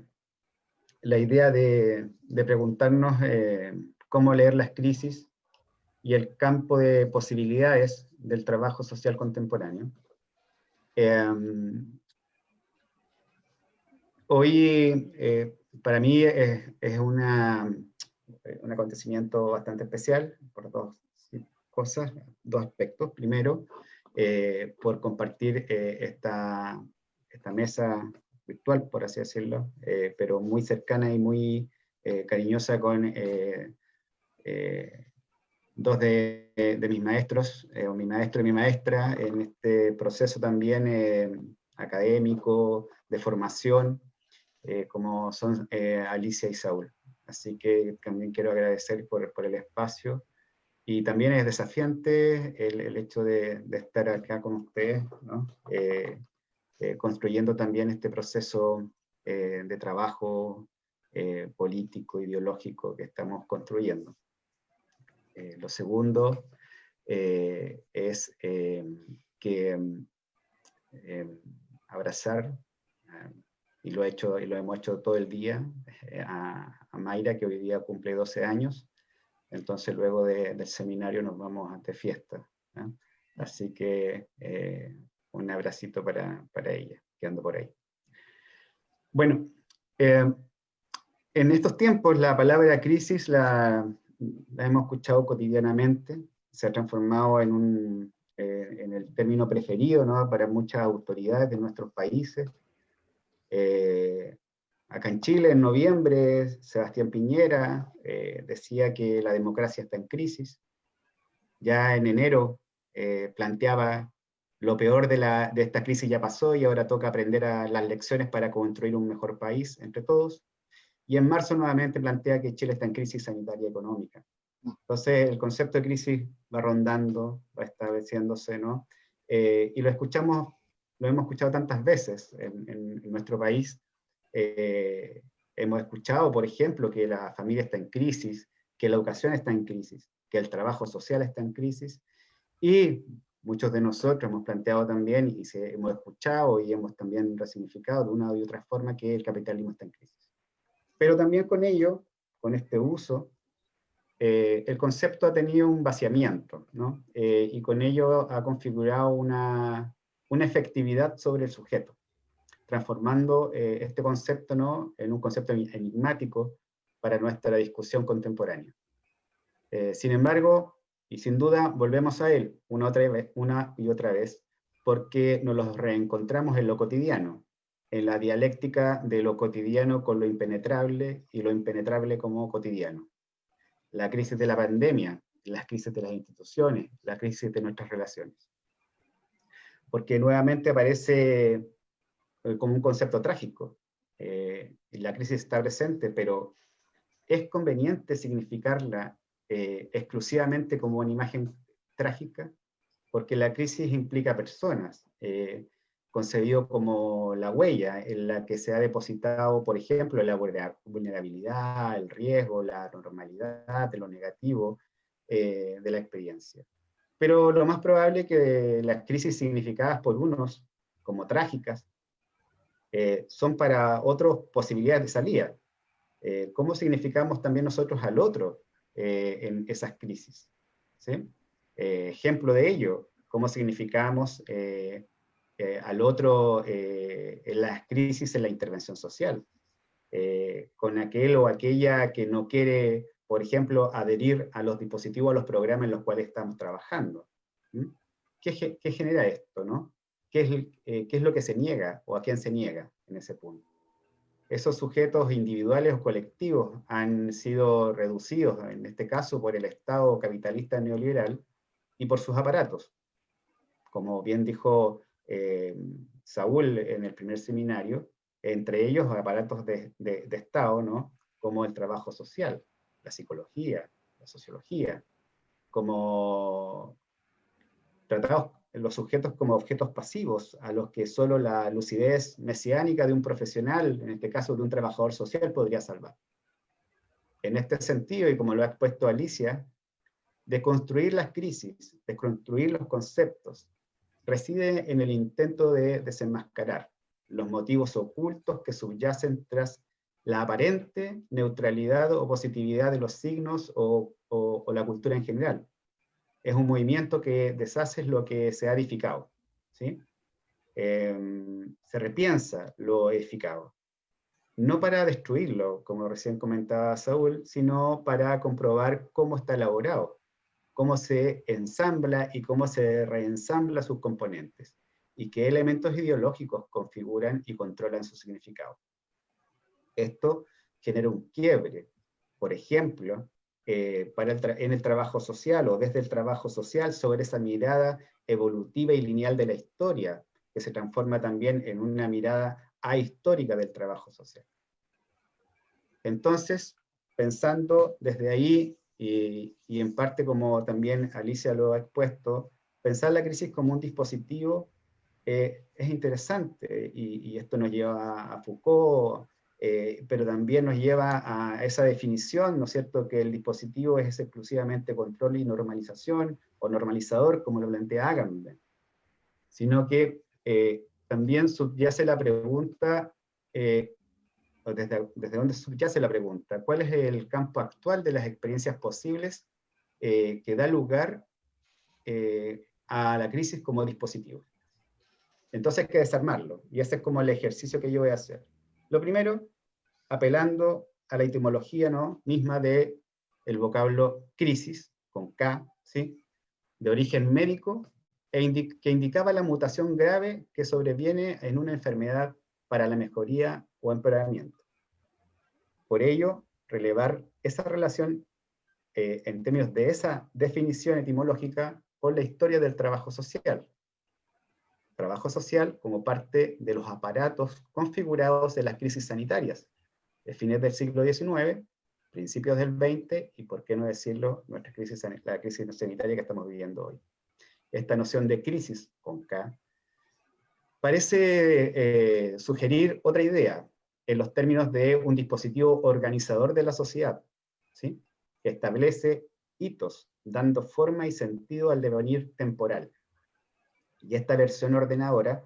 [SPEAKER 2] la idea de preguntarnos cómo leer las crisis y el campo de posibilidades del trabajo social contemporáneo. Hoy, para mí, es un acontecimiento bastante especial por dos cosas, dos aspectos. Primero, por compartir esta mesa virtual, por así decirlo, pero muy cercana y muy cariñosa con dos de mis maestros, o mi maestro y mi maestra, en este proceso también académico, de formación, como son Alicia y Saúl. Así que también quiero agradecer por el espacio. Y también es desafiante el hecho de estar acá con ustedes, ¿no? Construyendo también este proceso de trabajo político, ideológico que estamos construyendo. Lo segundo es que abrazar, y lo hemos hecho todo el día, a Mayra, que hoy día cumple 12 años. Entonces luego del seminario nos vamos de fiesta, ¿no? Así que un abracito para ella, que ando por ahí. Bueno, en estos tiempos la palabra crisis la hemos escuchado cotidianamente, se ha transformado en el término preferido, ¿no?, para muchas autoridades de nuestros países. Acá en Chile, en noviembre, Sebastián Piñera decía que la democracia está en crisis. Ya en enero planteaba lo peor de esta crisis ya pasó y ahora toca aprender las lecciones para construir un mejor país entre todos. Y en marzo nuevamente plantea que Chile está en crisis sanitaria y económica. Entonces el concepto de crisis va rondando, va estableciéndose, ¿no? Y lo hemos escuchado tantas veces en nuestro país. Hemos escuchado, por ejemplo, que la familia está en crisis, que la educación está en crisis, que el trabajo social está en crisis, y muchos de nosotros hemos planteado también, y hemos escuchado y hemos también resignificado de una u otra forma que el capitalismo está en crisis. Pero también con ello, con este uso, el concepto ha tenido un vaciamiento, ¿no? Y con ello ha configurado una efectividad sobre el sujeto, transformando este concepto, ¿no?, en un concepto enigmático para nuestra discusión contemporánea. Sin embargo, y sin duda, volvemos a él una y otra vez, porque nos lo reencontramos en lo cotidiano, en la dialéctica de lo cotidiano con lo impenetrable y lo impenetrable como cotidiano. La crisis de la pandemia, las crisis de las instituciones, la crisis de nuestras relaciones. Porque nuevamente aparece como un concepto trágico. La crisis está presente, pero ¿es conveniente significarla exclusivamente como una imagen trágica? Porque la crisis implica personas, concebido como la huella en la que se ha depositado, por ejemplo, la vulnerabilidad, el riesgo, la normalidad, lo negativo de la experiencia. Pero lo más probable es que las crisis significadas por unos como trágicas son para otros posibilidades de salida. ¿Cómo significamos también nosotros al otro en esas crisis? ¿Sí? Ejemplo de ello, cómo significamos al otro en las crisis en la intervención social, con aquel o aquella que no quiere, por ejemplo, adherir a los dispositivos, a los programas en los cuales estamos trabajando. ¿Qué genera esto, no? ¿Qué es lo que se niega o a quién se niega en ese punto? Esos sujetos individuales o colectivos han sido reducidos, en este caso, por el Estado capitalista neoliberal y por sus aparatos. Como bien dijo Saúl en el primer seminario, entre ellos aparatos de Estado, ¿no?, como el trabajo social, la psicología, la sociología, como tratados los sujetos como objetos pasivos, a los que solo la lucidez mesiánica de un profesional, en este caso de un trabajador social, podría salvar. En este sentido, y como lo ha expuesto Alicia, deconstruir las crisis, deconstruir los conceptos, reside en el intento de desenmascarar los motivos ocultos que subyacen tras la aparente neutralidad o positividad de los signos o la cultura en general. Es un movimiento que deshace lo que se ha edificado, ¿sí? Se repiensa lo edificado, no para destruirlo, como recién comentaba Saúl, sino para comprobar cómo está elaborado, cómo se ensambla y cómo se reensambla sus componentes, y qué elementos ideológicos configuran y controlan su significado. Esto genera un quiebre, por ejemplo, en el trabajo social o desde el trabajo social sobre esa mirada evolutiva y lineal de la historia, que se transforma también en una mirada ahistórica del trabajo social. Entonces, pensando desde ahí, y en parte como también Alicia lo ha expuesto, pensar la crisis como un dispositivo es interesante, y esto nos lleva a Foucault, pero también nos lleva a esa definición, ¿no es cierto?, que el dispositivo es exclusivamente control y normalización, o normalizador, como lo plantea Agamben, sino que también subyace la pregunta, desde dónde subyace la pregunta, ¿cuál es el campo actual de las experiencias posibles que da lugar a la crisis como dispositivo? Entonces hay que desarmarlo, y ese es como el ejercicio que yo voy a hacer. Lo primero, apelando a la etimología, ¿no?, misma del vocablo crisis, con K, ¿sí?, de origen médico, que indicaba la mutación grave que sobreviene en una enfermedad para la mejoría o empeoramiento. Por ello, relevar esa relación en términos de esa definición etimológica con la historia del trabajo social. Trabajo social como parte de los aparatos configurados de las crisis sanitarias, de fines del siglo XIX, principios del XX, y por qué no decirlo, la crisis sanitaria que estamos viviendo hoy. Esta noción de crisis, con K, parece sugerir otra idea, en los términos de un dispositivo organizador de la sociedad, ¿sí?, que establece hitos, dando forma y sentido al devenir temporal. Y esta versión ordenadora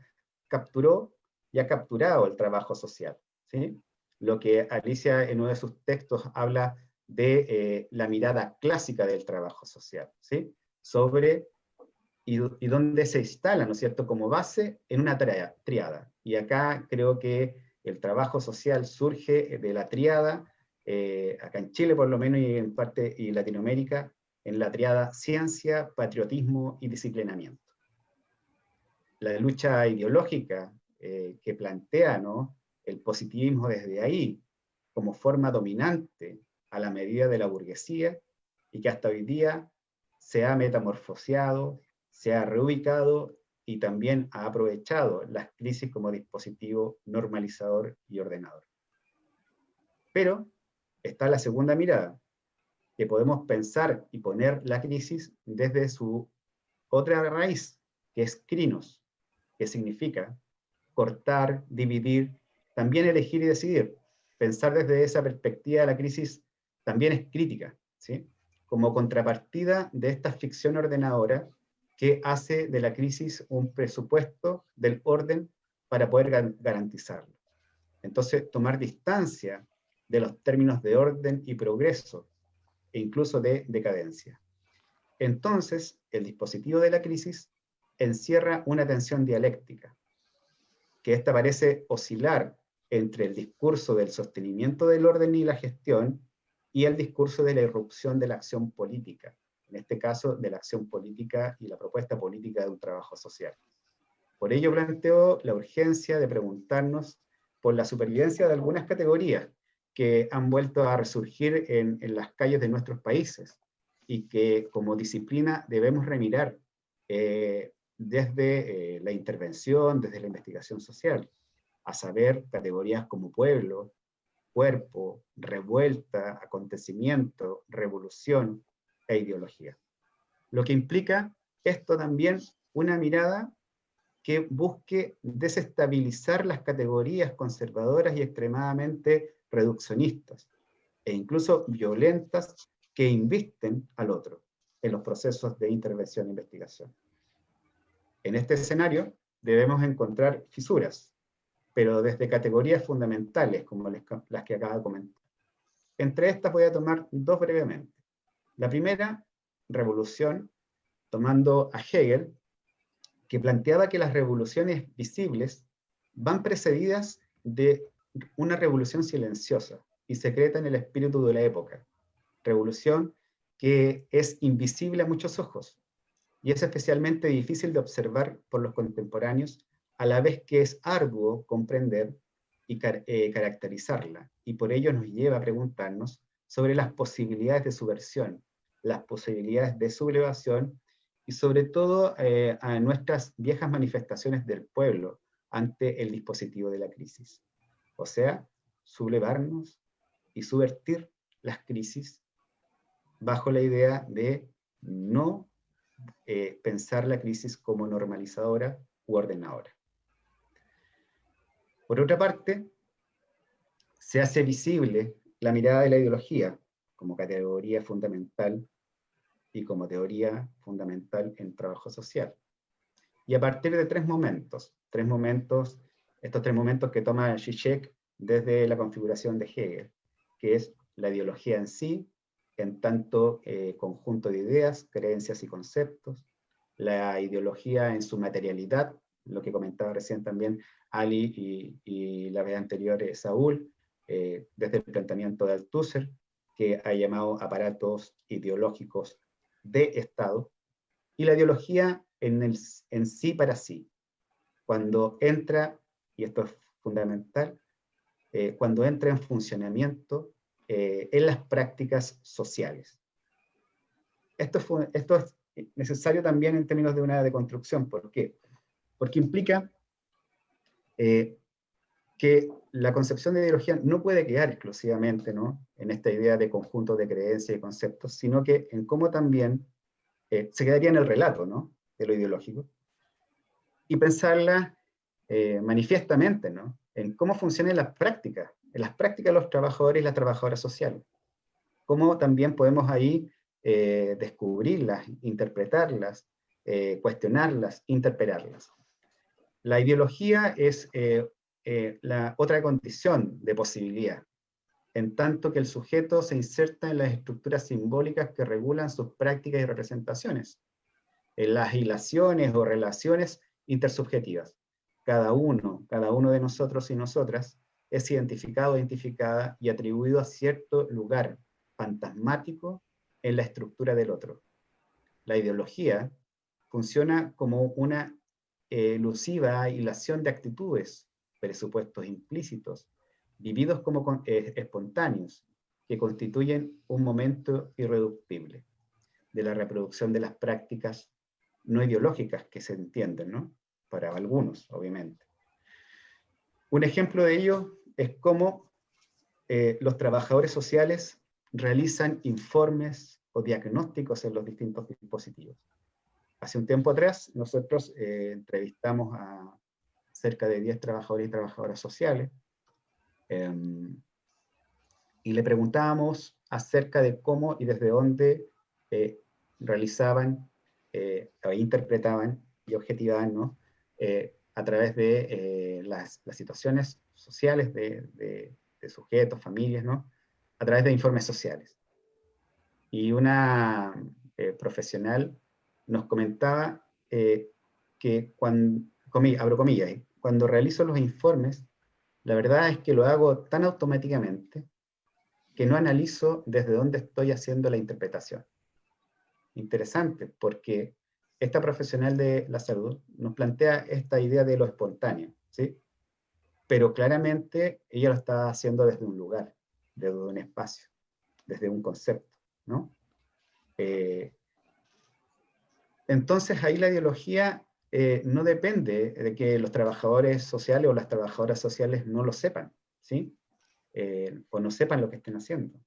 [SPEAKER 2] capturó y ha capturado el trabajo social, ¿sí? Lo que Alicia en uno de sus textos habla de la mirada clásica del trabajo social, ¿sí?, sobre y dónde se instala, ¿no es cierto?, como base en una triada. Y acá creo que el trabajo social surge de la triada, acá en Chile por lo menos, y en parte y Latinoamérica, en la triada ciencia, patriotismo y disciplinamiento. La lucha ideológica que plantea, ¿no?, el positivismo desde ahí, como forma dominante a la medida de la burguesía, y que hasta hoy día se ha metamorfoseado, se ha reubicado y también ha aprovechado las crisis como dispositivo normalizador y ordenador. Pero está la segunda mirada, que podemos pensar y poner la crisis desde su otra raíz, que es crinos, que significa cortar, dividir, también elegir y decidir. Pensar desde esa perspectiva de la crisis también es crítica, ¿sí?, como contrapartida de esta ficción ordenadora que hace de la crisis un presupuesto del orden para poder garantizarlo. Entonces, tomar distancia de los términos de orden y progreso, e incluso de decadencia. Entonces, el dispositivo de la crisis encierra una tensión dialéctica, que esta parece oscilar entre el discurso del sostenimiento del orden y la gestión y el discurso de la irrupción de la acción política, en este caso de la acción política y la propuesta política de un trabajo social. Por ello planteo la urgencia de preguntarnos por la supervivencia de algunas categorías que han vuelto a resurgir en las calles de nuestros países, y que como disciplina debemos remirar desde la intervención, desde la investigación social, a saber, categorías como pueblo, cuerpo, revuelta, acontecimiento, revolución e ideología. lo que implica esto también una mirada que busque desestabilizar las categorías conservadoras y extremadamente reduccionistas, e incluso violentas, que invisten al otro en los procesos de intervención e investigación. En este escenario debemos encontrar fisuras, pero desde categorías fundamentales, como las que acabo de comentar. Entre estas voy a tomar dos brevemente. La primera, revolución, tomando a Hegel, que planteaba que las revoluciones visibles van precedidas de una revolución silenciosa y secreta en el espíritu de la época. Revolución que es invisible a muchos ojos y es especialmente difícil de observar por los contemporáneos, a la vez que es arduo comprender y caracterizarla, y por ello nos lleva a preguntarnos sobre las posibilidades de subversión, las posibilidades de sublevación, y sobre todo a nuestras viejas manifestaciones del pueblo ante el dispositivo de la crisis. O sea, sublevarnos y subvertir las crisis bajo la idea de no pensar la crisis como normalizadora u ordenadora. Por otra parte, se hace visible la mirada de la ideología como categoría fundamental y como teoría fundamental en trabajo social. Y a partir de tres momentos, estos tres momentos que toma Zizek desde la configuración de Hegel, que es la ideología en sí, en tanto conjunto de ideas, creencias y conceptos, la ideología en su materialidad, lo que comentaba recién también Ali y la vez anterior Saúl, desde el planteamiento de Althusser, que ha llamado aparatos ideológicos de Estado, y la ideología en sí para sí, cuando entra, y esto es fundamental, cuando entra en funcionamiento en las prácticas sociales. Esto es necesario también en términos de una deconstrucción. ¿Por qué? Porque implica que la concepción de ideología no puede quedar exclusivamente, ¿no?, en esta idea de conjunto de creencias y conceptos, sino que en cómo también se quedaría en el relato, ¿no?, de lo ideológico, y pensarla manifiestamente, ¿no?, en cómo funcionan las prácticas, en las prácticas de los trabajadores y las trabajadoras sociales. Cómo también podemos ahí descubrirlas, interpretarlas, cuestionarlas, interpelarlas. La ideología es la otra condición de posibilidad, en tanto que el sujeto se inserta en las estructuras simbólicas que regulan sus prácticas y representaciones, en las hilaciones o relaciones intersubjetivas. Cada uno de nosotros y nosotras es identificado, identificada y atribuido a cierto lugar fantasmático en la estructura del otro. La ideología funciona como una elusiva hilación de actitudes, presupuestos implícitos, vividos como espontáneos, que constituyen un momento irreductible de la reproducción de las prácticas no ideológicas que se entienden, ¿no?, para algunos, obviamente. Un ejemplo de ello es cómo los trabajadores sociales realizan informes o diagnósticos en los distintos dispositivos. Hace un tiempo atrás, nosotros entrevistamos a cerca de 10 trabajadores y trabajadoras sociales, y le preguntábamos acerca de cómo y desde dónde realizaban, o interpretaban y objetivaban, ¿no?, a través de las situaciones sociales de sujetos, familias, ¿no?, a través de informes sociales. Y una profesional nos comentaba que abro comillas, cuando realizo los informes, la verdad es que lo hago tan automáticamente que no analizo desde dónde estoy haciendo la interpretación. Interesante, porque esta profesional de la salud nos plantea esta idea de lo espontáneo, ¿sí? Pero claramente ella lo está haciendo desde un lugar, desde un espacio, desde un concepto, ¿no? Entonces ahí la ideología no depende de que los trabajadores sociales o las trabajadoras sociales no lo sepan, ¿sí? O no sepan lo que estén haciendo,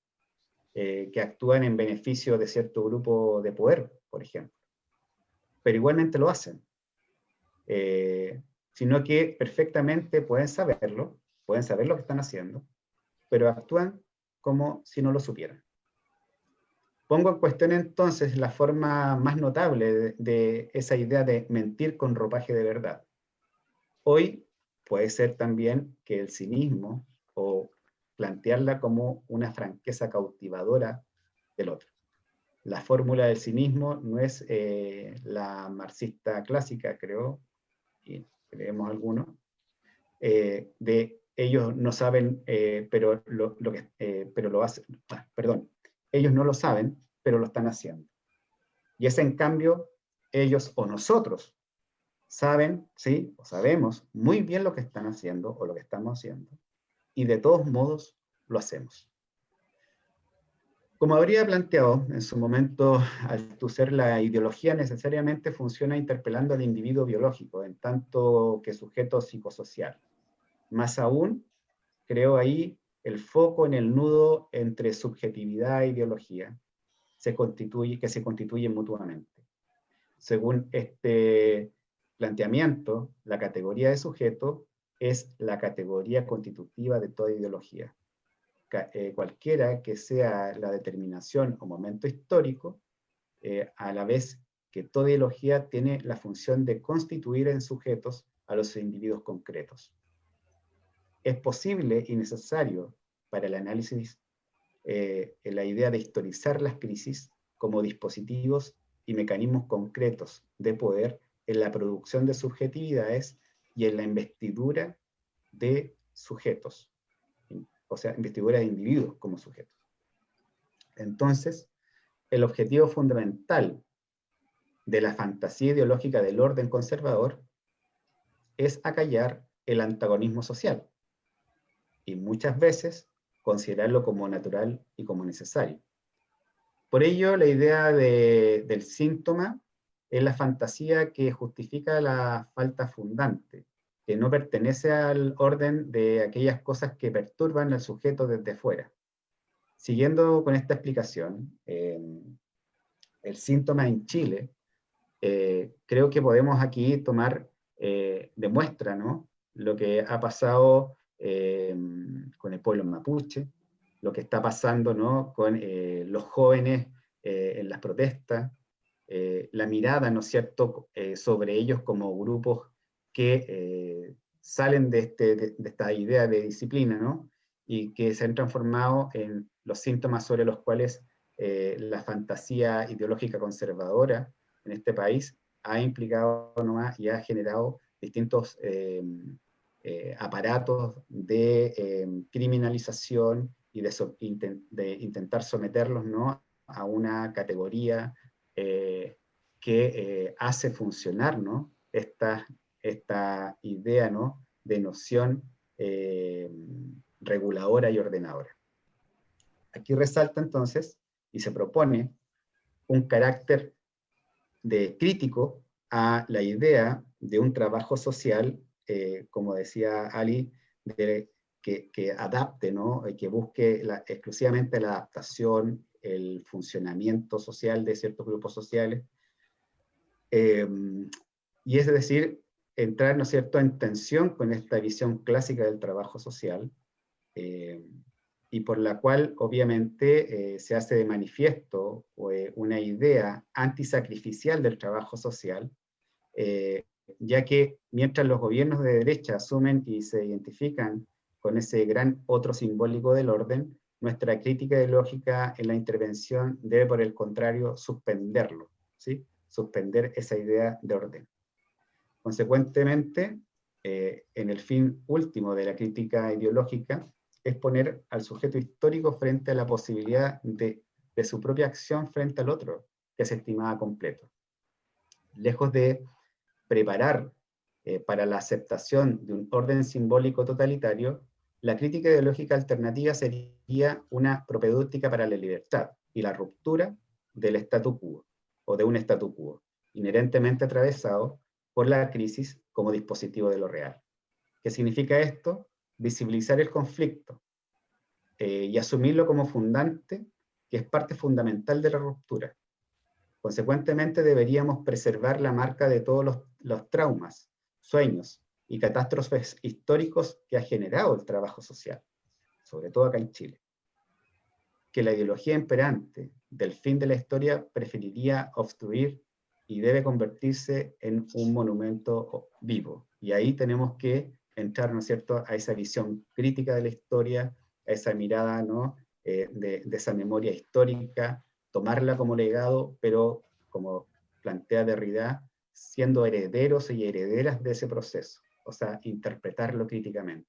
[SPEAKER 2] que actúan en beneficio de cierto grupo de poder, por ejemplo. pero igualmente lo hacen. Sino que perfectamente pueden saber lo que están haciendo, pero actúan como si no lo supieran. Pongo en cuestión entonces la forma más notable de esa idea de mentir con ropaje de verdad. Hoy puede ser también que el cinismo, o plantearla como una franqueza cautivadora del otro. La fórmula del cinismo no es la marxista clásica, creo, y creemos algunos, de ellos no saben, pero lo hacen, perdón, ellos no lo saben, pero lo están haciendo. Y es en cambio, ellos o nosotros saben, ¿sí? O sabemos muy bien lo que están haciendo o lo que estamos haciendo, y de todos modos lo hacemos. Como habría planteado en su momento Althusser, la ideología necesariamente funciona interpelando al individuo biológico, en tanto que sujeto psicosocial. Más aún, creo ahí el foco en el nudo entre subjetividad e ideología, que se constituyen mutuamente. Según este planteamiento, la categoría de sujeto es la categoría constitutiva de toda ideología. Cualquiera que sea la determinación o momento histórico, a la vez que toda ideología tiene la función de constituir en sujetos a los individuos concretos. Es posible y necesario para el análisis la idea de historizar las crisis como dispositivos y mecanismos concretos de poder en la producción de subjetividades y en la investidura de sujetos, o sea, investidura de individuos como sujetos. Entonces, el objetivo fundamental de la fantasía ideológica del orden conservador es acallar el antagonismo social, y muchas veces considerarlo como natural y como necesario. Por ello, la idea del síntoma es la fantasía que justifica la falta fundante, que no pertenece al orden de aquellas cosas que perturban al sujeto desde fuera. Siguiendo con esta explicación, el síntoma en Chile, creo que podemos aquí tomar de muestra, ¿no?, lo que ha pasado con el pueblo mapuche, lo que está pasando, ¿no?, con los jóvenes en las protestas, la mirada, ¿no es cierto?, sobre ellos como grupos que salen de esta idea de disciplina, ¿no?, y que se han transformado en los síntomas sobre los cuales la fantasía ideológica conservadora en este país ha implicado nomás y ha generado distintos aparatos de criminalización y de intentar someterlos, ¿no?, a una categoría que hace funcionar, ¿no?, esta idea, ¿no?, de noción reguladora y ordenadora. Aquí resalta entonces y se propone un carácter de crítico a la idea de un trabajo social, como decía Ali, que adapte, ¿no?, que busque exclusivamente la adaptación, el funcionamiento social de ciertos grupos sociales, y es decir, entrar, ¿no es cierto?, en tensión con esta visión clásica del trabajo social, y por la cual obviamente se hace de manifiesto una idea antisacrificial del trabajo social, ya que mientras los gobiernos de derecha asumen y se identifican con ese gran otro simbólico del orden, nuestra crítica ideológica en la intervención debe, por el contrario, suspenderlo, ¿sí?, suspender esa idea de orden. Consecuentemente, en el fin último de la crítica ideológica es poner al sujeto histórico frente a la posibilidad de su propia acción frente al otro, que se estimaba completo. Lejos de preparar para la aceptación de un orden simbólico totalitario, la crítica ideológica alternativa sería una propedéutica para la libertad y la ruptura del statu quo, o de un statu quo, inherentemente atravesado por la crisis como dispositivo de lo real. ¿Qué significa esto? Visibilizar el conflicto y asumirlo como fundante, que es parte fundamental de la ruptura. Consecuentemente, deberíamos preservar la marca de todos los traumas, sueños y catástrofes históricos que ha generado el trabajo social, sobre todo acá en Chile. Que la ideología imperante del fin de la historia preferiría obstruir y debe convertirse en un monumento vivo. Y ahí tenemos que entrar, ¿no es cierto?, a esa visión crítica de la historia, a esa mirada, ¿no?, de esa memoria histórica, tomarla como legado, pero como plantea Derrida, siendo herederos y herederas de ese proceso, o sea, interpretarlo críticamente.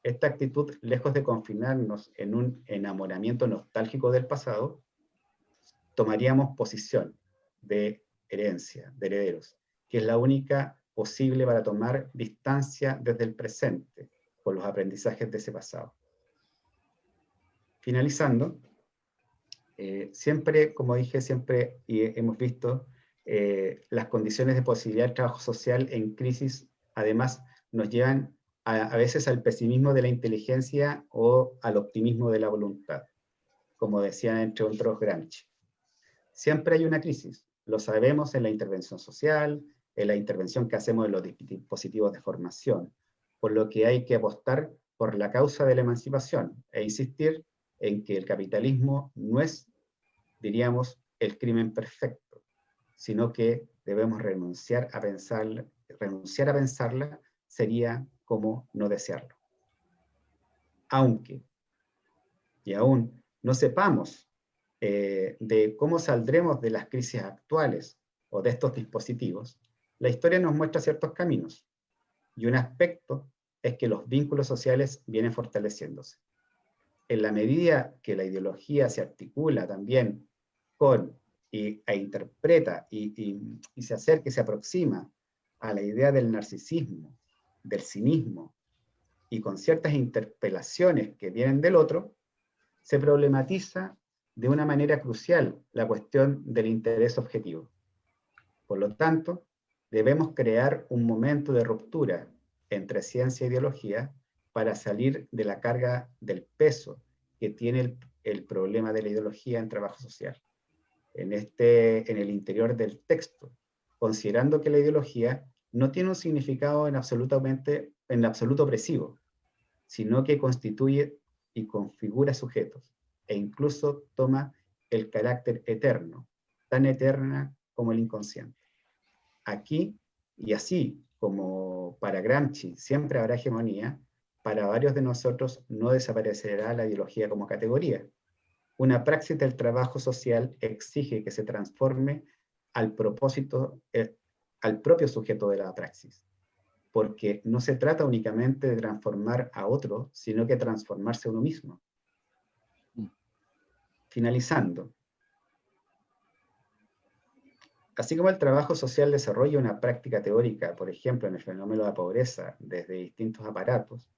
[SPEAKER 2] Esta actitud, lejos de confinarnos en un enamoramiento nostálgico del pasado, tomaríamos posición de herencia, de herederos, que es la única posible para tomar distancia desde el presente con los aprendizajes de ese pasado. Finalizando, siempre, como dije, siempre y hemos visto, las condiciones de posibilidad de trabajo social en crisis, además, nos llevan a veces al pesimismo de la inteligencia o al optimismo de la voluntad, como decía entre otros Gramsci. Siempre hay una crisis, lo sabemos en la intervención social, en la intervención que hacemos en los dispositivos de formación, por lo que hay que apostar por la causa de la emancipación e insistir en que el capitalismo no es, diríamos, el crimen perfecto, sino que debemos renunciar a pensarla sería como no desearlo. Aunque, y aún no sepamos de cómo saldremos de las crisis actuales o de estos dispositivos, la historia nos muestra ciertos caminos, y un aspecto es que los vínculos sociales vienen fortaleciéndose. En la medida que la ideología se articula también con e interpreta y se acerca y se aproxima a la idea del narcisismo, del cinismo, y con ciertas interpelaciones que vienen del otro, se problematiza de una manera crucial la cuestión del interés objetivo. Por lo tanto, debemos crear un momento de ruptura entre ciencia e ideología para salir de la carga del peso que tiene el problema de la ideología en trabajo social. En el interior del texto, considerando que la ideología no tiene un significado en absoluto opresivo, sino que constituye y configura sujetos, e incluso toma el carácter eterno, tan eterna como el inconsciente. Aquí, y así como para Gramsci siempre habrá hegemonía, para varios de nosotros no desaparecerá la ideología como categoría. Una praxis del trabajo social exige que se transforme al propio sujeto de la praxis, porque no se trata únicamente de transformar a otro, sino que transformarse a uno mismo. Finalizando, así como el trabajo social desarrolla una práctica teórica, por ejemplo, en el fenómeno de la pobreza, desde distintos aparatos,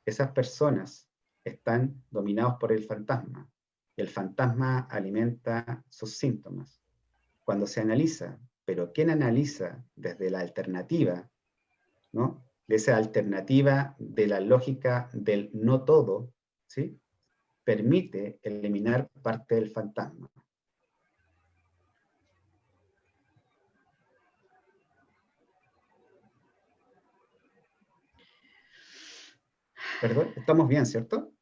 [SPEAKER 2] esas personas están dominados por el fantasma. El fantasma alimenta sus síntomas. Cuando se analiza, pero ¿quién analiza desde la alternativa, ¿no?, de esa alternativa de la lógica del no todo, ¿sí?, permite eliminar parte del fantasma. Perdón, estamos bien, ¿cierto?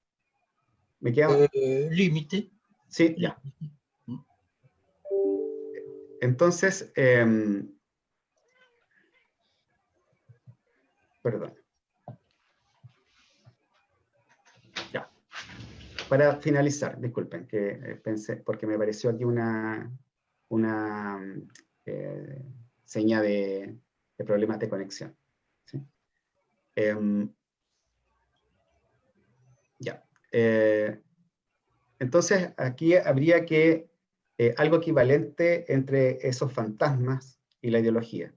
[SPEAKER 2] ¿Me queda?
[SPEAKER 1] Límite.
[SPEAKER 2] Sí, ya. Entonces, perdón. Ya. Para finalizar, disculpen, que pensé, porque me pareció aquí una seña de problemas de conexión. ¿Sí? Ya. Entonces, aquí habría que algo equivalente entre esos fantasmas y la ideología.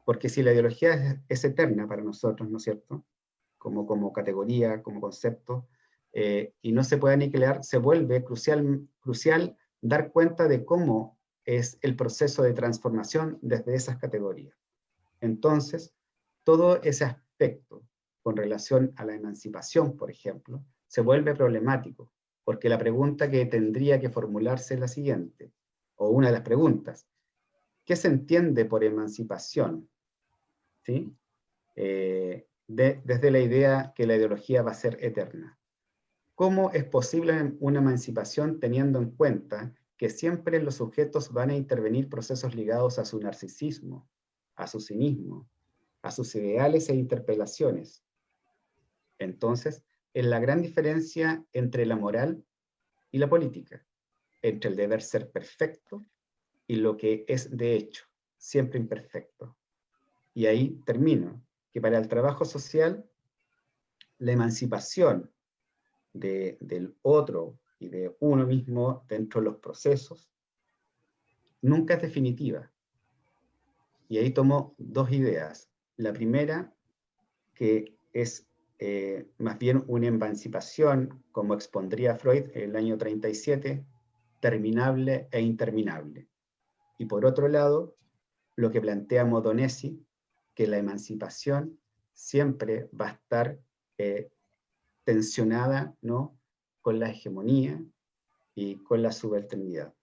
[SPEAKER 2] Porque si la ideología es eterna para nosotros, ¿no es cierto?, como categoría, como concepto, y no se puede aniquilar, se vuelve crucial dar cuenta de cómo es el proceso de transformación desde esas categorías. Entonces, todo ese aspecto con relación a la emancipación, por ejemplo, se vuelve problemático, porque la pregunta que tendría que formularse es la siguiente, o una de las preguntas: ¿Qué se entiende por emancipación? ¿Sí? Desde la idea que la ideología va a ser eterna. ¿Cómo es posible una emancipación teniendo en cuenta que siempre los sujetos van a intervenir procesos ligados a su narcisismo, a su cinismo, a sus ideales e interpelaciones? Entonces, es la gran diferencia entre la moral y la política, entre el deber ser perfecto y lo que es de hecho, siempre imperfecto. Y ahí termino, que para el trabajo social, la emancipación del otro y de uno mismo dentro de los procesos nunca es definitiva. Y ahí tomo dos ideas. La primera, que es más bien una emancipación, como expondría Freud en el año 37, terminable e interminable. Y por otro lado, lo que plantea Modonesi, que la emancipación siempre va a estar tensionada, ¿no?, con la hegemonía y con la subalternidad.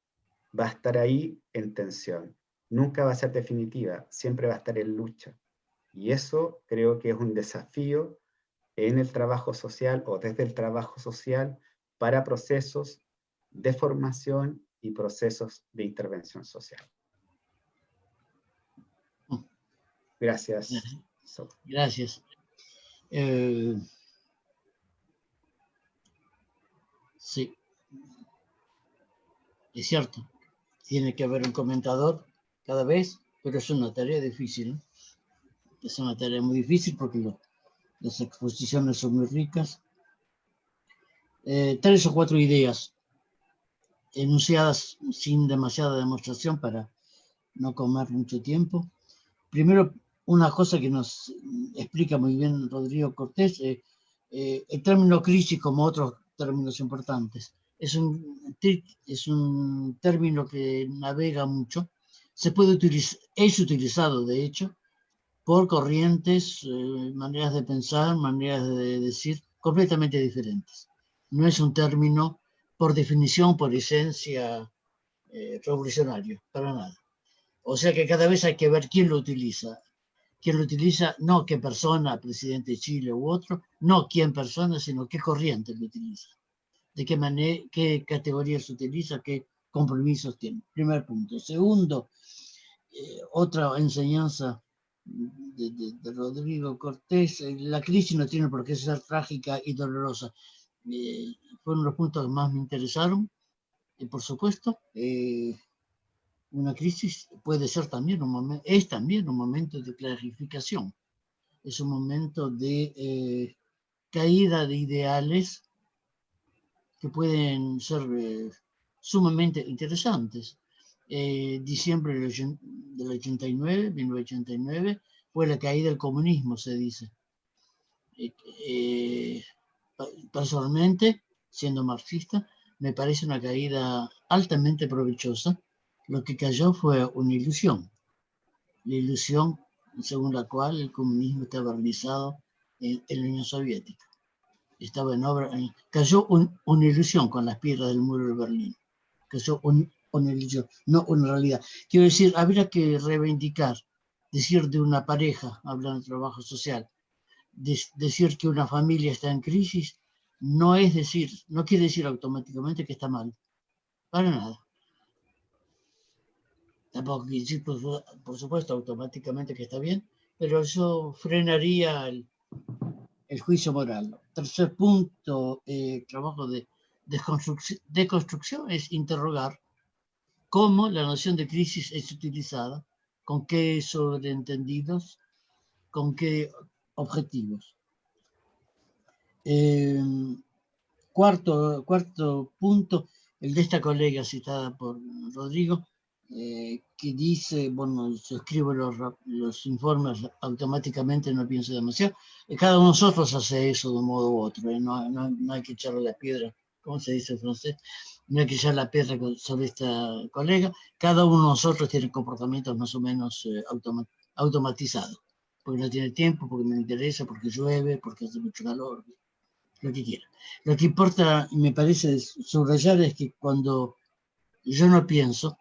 [SPEAKER 2] Va a estar ahí en tensión. Nunca va a ser definitiva, siempre va a estar en lucha. Y eso creo que es un desafío en el trabajo social o desde el trabajo social para procesos de formación y procesos de intervención social. Gracias.
[SPEAKER 1] Gracias. Sí, es cierto. Tiene que haber un comentador cada vez, pero es una tarea difícil, ¿no? Es una tarea muy difícil porque las exposiciones son muy ricas. 3 o 4 ideas enunciadas sin demasiada demostración para no comer mucho tiempo. Primero, una cosa que nos explica muy bien Rodrigo Cortés, el término crisis, como otros términos importantes, es un término que navega mucho. Se puede utilizar, es utilizado de hecho por corrientes, maneras de pensar, maneras de decir completamente diferentes. No es un término por definición, por esencia, revolucionario, para nada. O sea que cada vez hay que ver quién lo utiliza. Quién lo utiliza, no qué persona, presidente de Chile u otro, no quién persona, sino qué corriente lo utiliza. De qué manera, qué categorías utiliza, qué compromisos tiene. Primer punto. Segundo, otra enseñanza de Rodrigo Cortés, la crisis no tiene por qué ser trágica y dolorosa. Fueron los puntos que más me interesaron. Por supuesto, una crisis puede ser también un momento, es también un momento de clarificación, es un momento de caída de ideales que pueden ser sumamente interesantes. Diciembre del 89, 1989, fue la caída del comunismo, se dice. Personalmente, siendo marxista, me parece una caída altamente provechosa. Lo que cayó fue una ilusión. La ilusión según la cual el comunismo estaba realizado en la Unión Soviética. Estaba en obra, cayó una ilusión con las piedras del muro de Berlín. Cayó una ilusión, no una realidad. Quiero decir, habría que reivindicar, decir de una pareja, hablando de trabajo social, decir que una familia está en crisis, no es decir, no quiere decir automáticamente que está mal. Para nada. Tampoco quiere decir, por supuesto, automáticamente que está bien, pero eso frenaría el juicio moral. Tercer punto, trabajo de deconstrucción es interrogar cómo la noción de crisis es utilizada, con qué sobreentendidos, con qué objetivos. Cuarto punto, el de esta colega citada por Rodrigo, que dice, bueno, yo escribo los informes automáticamente, no pienso demasiado. Cada uno de nosotros hace eso de un modo u otro, no hay que echarle la piedra, ¿cómo se dice en francés? No hay que echar la piedra sobre esta colega. Cada uno de nosotros tiene comportamientos más o menos automatizados, porque no tiene tiempo, porque no le interesa, porque llueve, porque hace mucho calor, lo que quiera. Lo que importa, y me parece subrayar, es que cuando yo no pienso,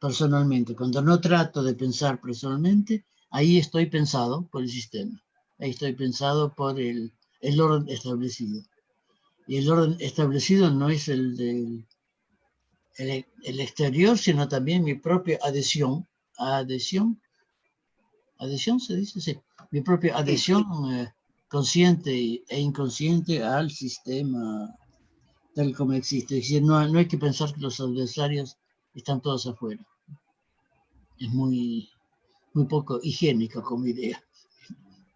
[SPEAKER 1] personalmente. Cuando no trato de pensar personalmente, ahí estoy pensado por el sistema. Ahí estoy pensado por el orden establecido. Y el orden establecido no es el exterior, sino también mi propia adhesión. ¿Adhesión se dice? Sí. Mi propia adhesión consciente e inconsciente al sistema tal como existe. Es decir, no hay que pensar que los adversarios están todos afuera. Es muy poco higiénico como idea.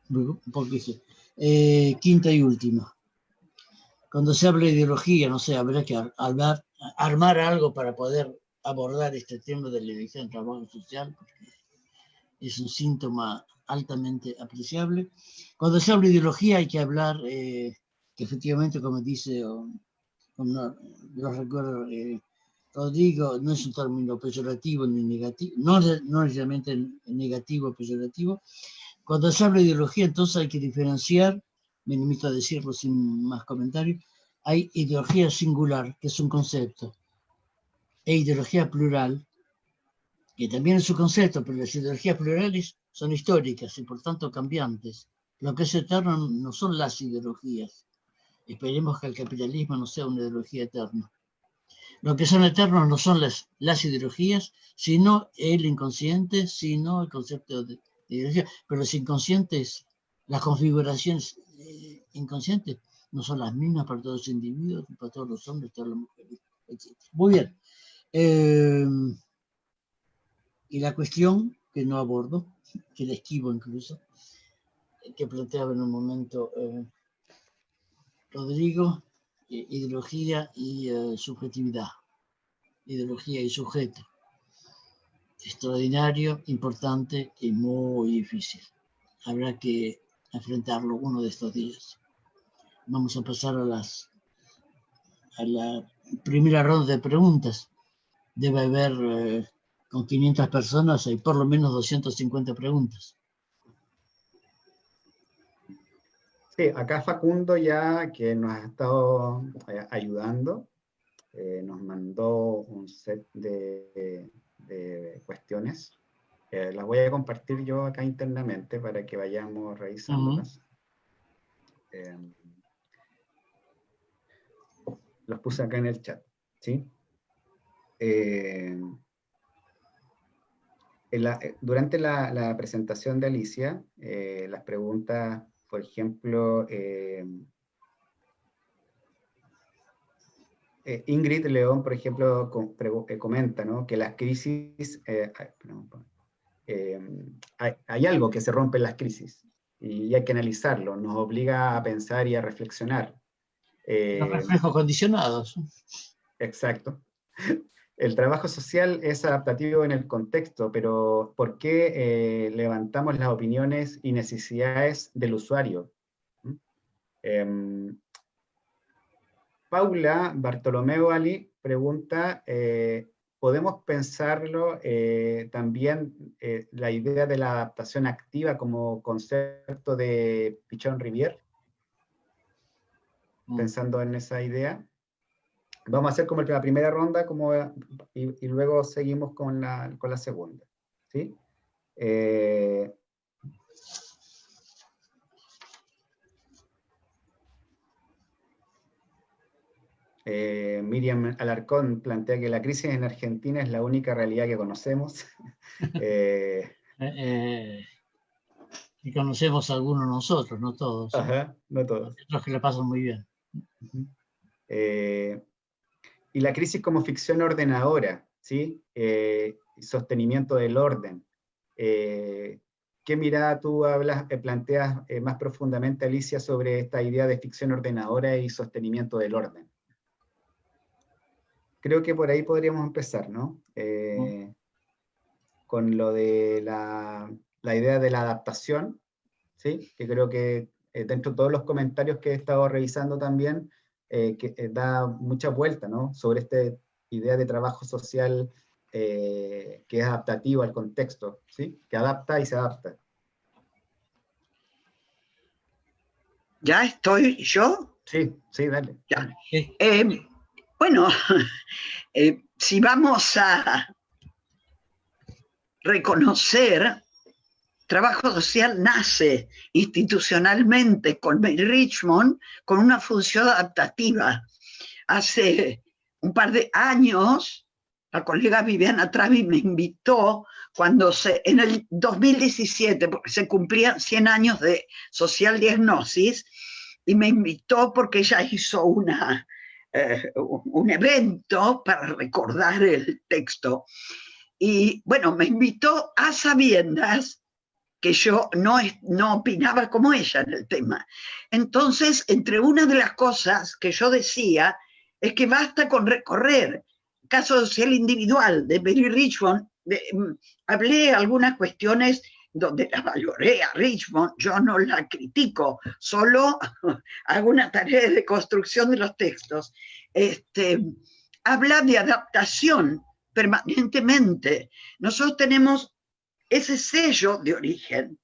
[SPEAKER 1] Muy poco higiénico. Quinta y última. Cuando se habla de ideología, no sé, habrá que armar algo para poder abordar este tema de la ideología del trabajo social, porque es un síntoma altamente apreciable. Cuando se habla de ideología hay que hablar, que efectivamente, como dice, no lo recuerdo, Rodrigo, no es un término peyorativo ni negativo, no necesariamente negativo o peyorativo. Cuando se habla de ideología, entonces hay que diferenciar, me limito a decirlo sin más comentarios, hay ideología singular, que es un concepto, e ideología plural, que también es un concepto, pero las ideologías plurales son históricas y por tanto cambiantes. Lo que es eterno no son las ideologías. Esperemos que el capitalismo no sea una ideología eterna. Lo que son eternos no son las ideologías, sino el inconsciente, sino el concepto de ideología. Pero los inconscientes, las configuraciones inconscientes, no son las mismas para todos los individuos, para todos los hombres, todas las mujeres, etc. Muy bien. Y la cuestión que no abordo, que la esquivo incluso, que planteaba en un momento Rodrigo, ideología y subjetividad. Ideología y sujeto. Extraordinario, importante y muy difícil. Habrá que enfrentarlo uno de estos días. Vamos a pasar a la primera ronda de preguntas. Debe haber, con 500 personas, hay por lo menos 250 preguntas.
[SPEAKER 2] Sí, acá Facundo ya que nos ha estado ayudando, nos mandó un set de cuestiones. Las voy a compartir yo acá internamente para que vayamos revisándolas. Los puse acá en el chat, ¿sí? Durante la presentación de Alicia, las preguntas, por ejemplo, Ingrid León, por ejemplo, comenta, ¿no?, que las crisis, hay algo que se rompe en las crisis y hay que analizarlo, nos obliga a pensar y a reflexionar.
[SPEAKER 1] Los reflejos condicionados.
[SPEAKER 2] Exacto. El trabajo social es adaptativo en el contexto, pero ¿por qué levantamos las opiniones y necesidades del usuario? Paula Bartolomeo Ali pregunta, ¿podemos pensarlo también la idea de la adaptación activa como concepto de Pichon-Rivière? Pensando en esa idea. Vamos a hacer como la primera ronda y luego seguimos con la segunda. ¿Sí? Miriam Alarcón plantea que la crisis en Argentina es la única realidad que conocemos.
[SPEAKER 1] Y conocemos a algunos nosotros, no todos.
[SPEAKER 2] Ajá, no todos.
[SPEAKER 1] Otros que le pasan muy bien.
[SPEAKER 2] Y la crisis como ficción ordenadora, ¿sí? Sostenimiento del orden. ¿Qué mirada tú planteas más profundamente, Alicia, sobre esta idea de ficción ordenadora y sostenimiento del orden? Creo que por ahí podríamos empezar, ¿no? Con lo de la idea de la adaptación, ¿sí? Que creo que dentro de todos los comentarios que he estado revisando también, que da mucha vuelta, ¿no?, sobre esta idea de trabajo social que es adaptativo al contexto, ¿sí? Que adapta y se adapta.
[SPEAKER 3] ¿Ya estoy yo?
[SPEAKER 2] Sí, dale.
[SPEAKER 3] Ya. Bueno, si vamos a reconocer, trabajo social nace institucionalmente con May Richmond con una función adaptativa. Hace un par de años, la colega Viviana Travi me invitó en el 2017, porque se cumplían 100 años de Social Diagnosis, y me invitó porque ella hizo un evento para recordar el texto. Y bueno, me invitó a sabiendas que yo no opinaba como ella en el tema. Entonces, entre una de las cosas que yo decía es que basta con recorrer caso social individual de Mary Richmond. Hablé algunas cuestiones donde la valoré a Richmond, yo no la critico, solo hago una tarea de construcción de los textos. Habla de adaptación permanentemente. Nosotros tenemos ese sello de origen.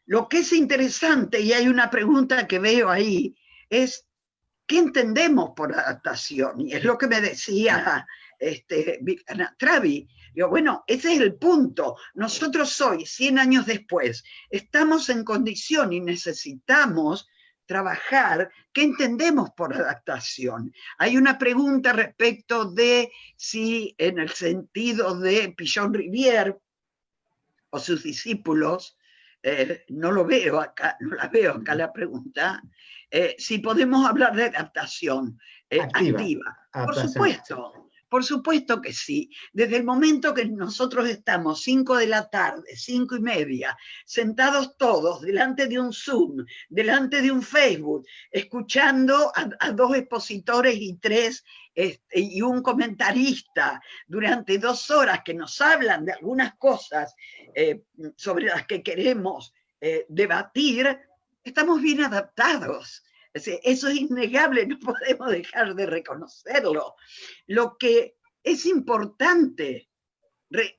[SPEAKER 3] Lo que es interesante, y hay una pregunta que veo ahí, es ¿qué entendemos por adaptación? Y es lo que me decía Viviana Travi. Digo, bueno, ese es el punto. Nosotros hoy, 100 años después, estamos en condición y necesitamos trabajar qué entendemos por adaptación. Hay una pregunta respecto de si en el sentido de Pichon Rivière o sus discípulos, no la veo acá la pregunta, si podemos hablar de adaptación activa. Por supuesto que sí. Desde el momento que nosotros estamos 5 de la tarde, 5:30, sentados todos delante de un Zoom, delante de un Facebook, escuchando a 2 expositores y 3 y un comentarista durante 2 horas que nos hablan de algunas cosas sobre las que queremos debatir, estamos bien adaptados. Eso es innegable, no podemos dejar de reconocerlo. Lo que es importante